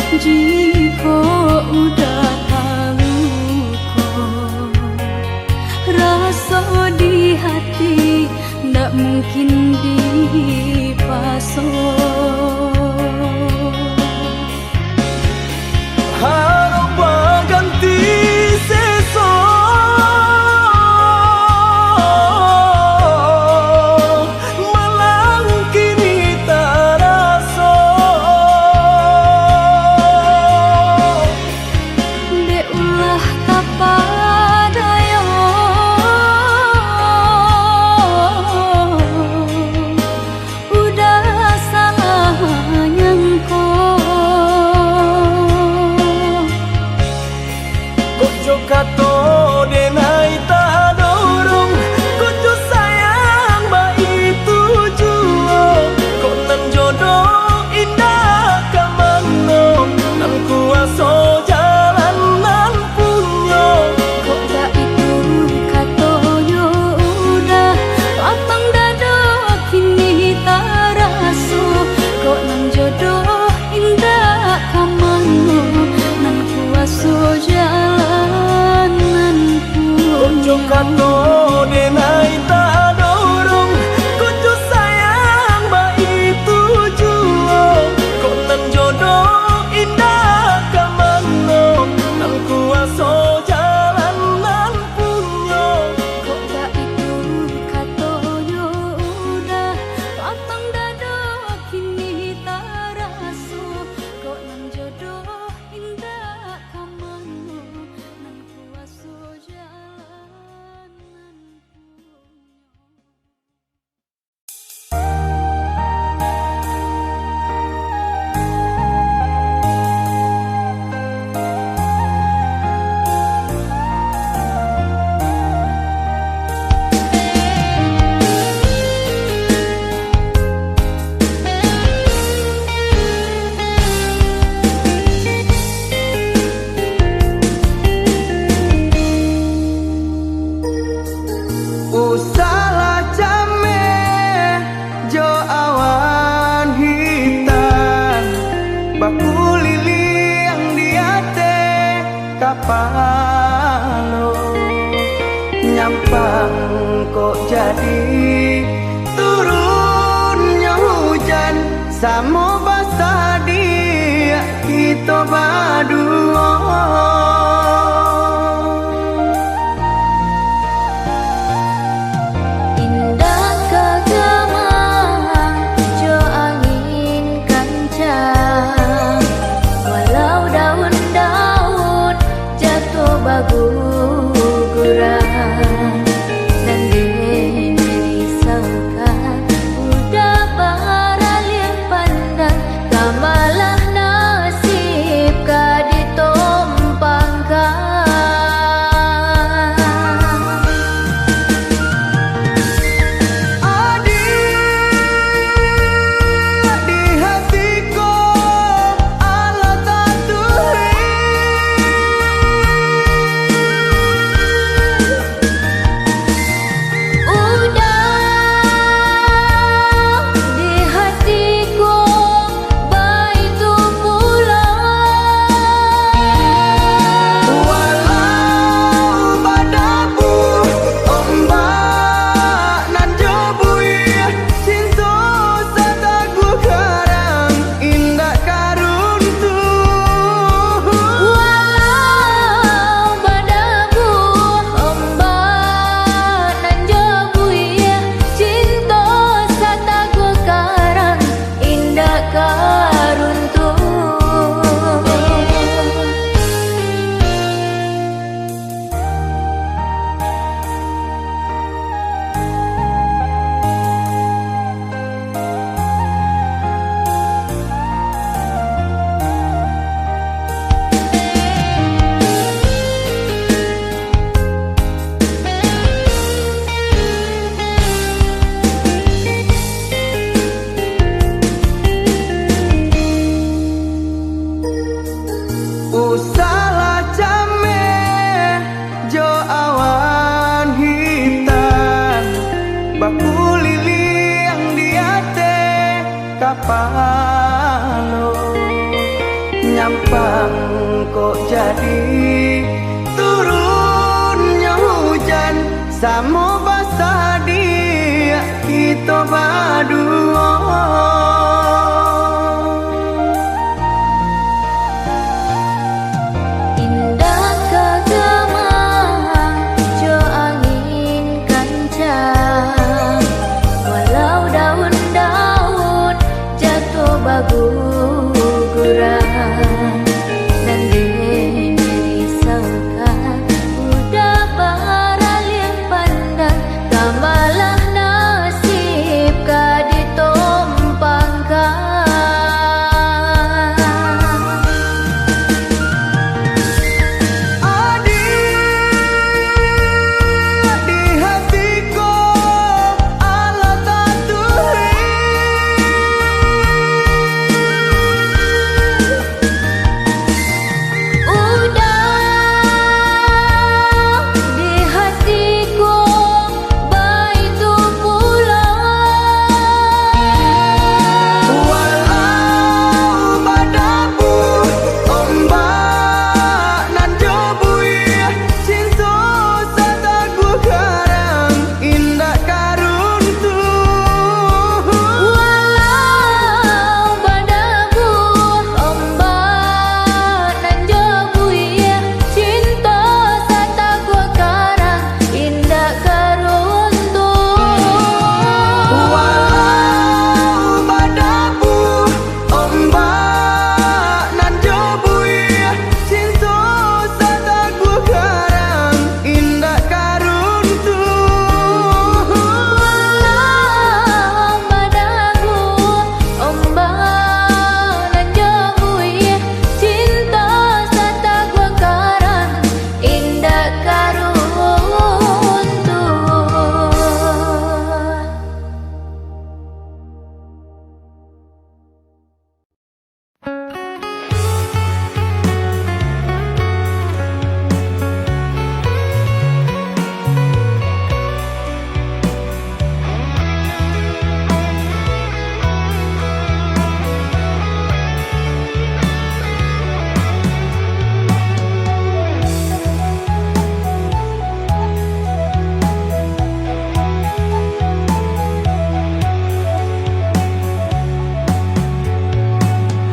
Jika udah terluka, rasa di hati ndak mungkin dipasang. Harap ganti seso malang kini terasa Dek ulah kapadaya udah salah nyangko kato denai tak dorong kucu sayang baik tujuan kok nan jodoh indah kamano nan kuaso jalan nan punya kok gak itu katoyo udah lapang dada kini taraso kok nang jodoh indah kamano nan kuaso jalan nan punya kato denai tak dorong kucu sayang baik tujuan kok nan jodoh indah kamano nan kuaso jalan nan punya kok gak itu katoyo udah lapang dada kini taraso kok nang jodoh indah kamano nan kuaso jalan nan punya Usala jame jo awan hitam baku lili yang diate kapalo nyampang kok jadi turunnya hujan samo basah dia kita berdua. Indah kegemaran jo angin kencang walau daun-daun jatuh berguguran dan dirisaukan udah beralih pandang kamalah nasib kaditompangkan. Di hatiku ala tatuhi kapalo nyampang kok jadi turunnya hujan samo basah dia kita berdua. Indah kagama jo angin kencang, walau daun-daun jatuh berguguran, dan dirisaukan udah baralih pandang, kamalah nasib ka ditumpangkan. Di hatiku Allah tatuhi udah Di hatiku baitu walau badabu ombak nan jobui cinta sataku karang indah karuntu walau badagu ombak nan jobui cinta sataku karang indah karuntuh. walau badabu ombak nan jobui cinta sataku karang indah karuntu Walau badagu ombak nan jobui cinta sataku karang indah karuntuh.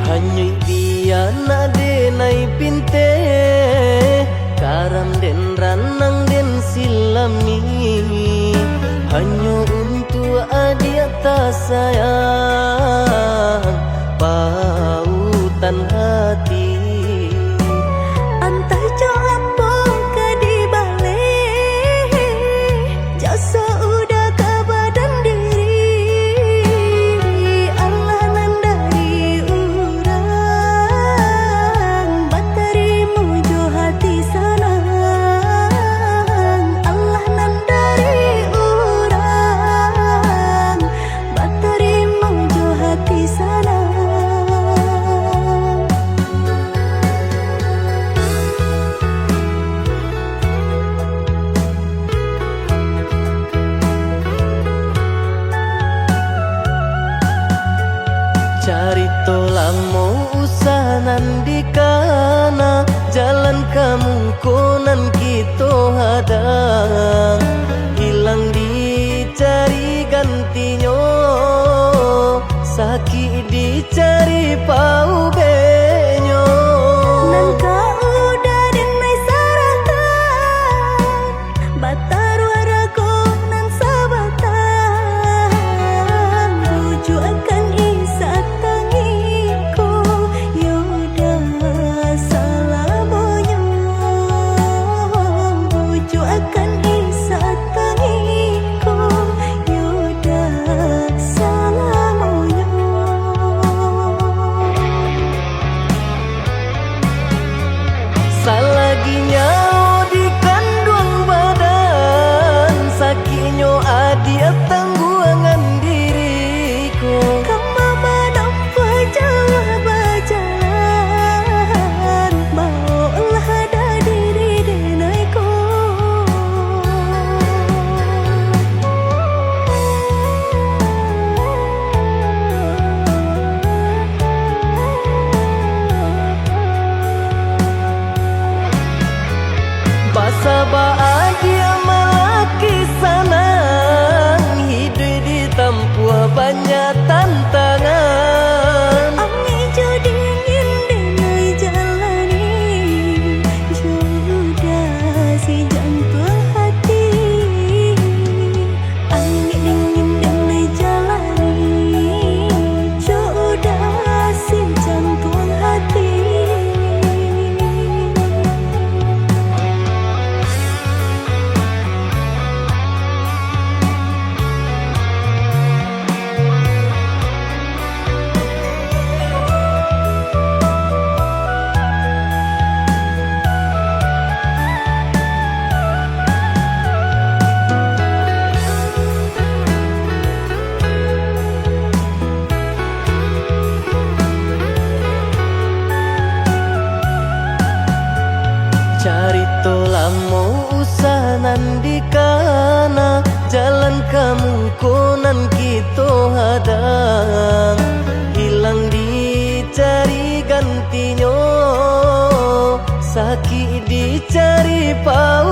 hanyui biana denai pinte karam den ranang den silami hanya untuk adia tak sayang pautan hati Antai jo apa ke di balik jasa udah ke badan diri Allah nan dari urang batarimu jo hati sanang Allah nan dari urang batarimu jo hati sanang. cari tolamo usahanan di kana jalan kamu konan kita hadang hilang dicari gantinya sakit dicari pau benyo Nan kau udah denai saratan batar waraku nan sabatan buju akan isat tangiku yoda salah boyo buju akan isat Tolamo usahanan di kana jalan kemungkinan kita hadang, hilang dicari gantinya, sakit dicari pau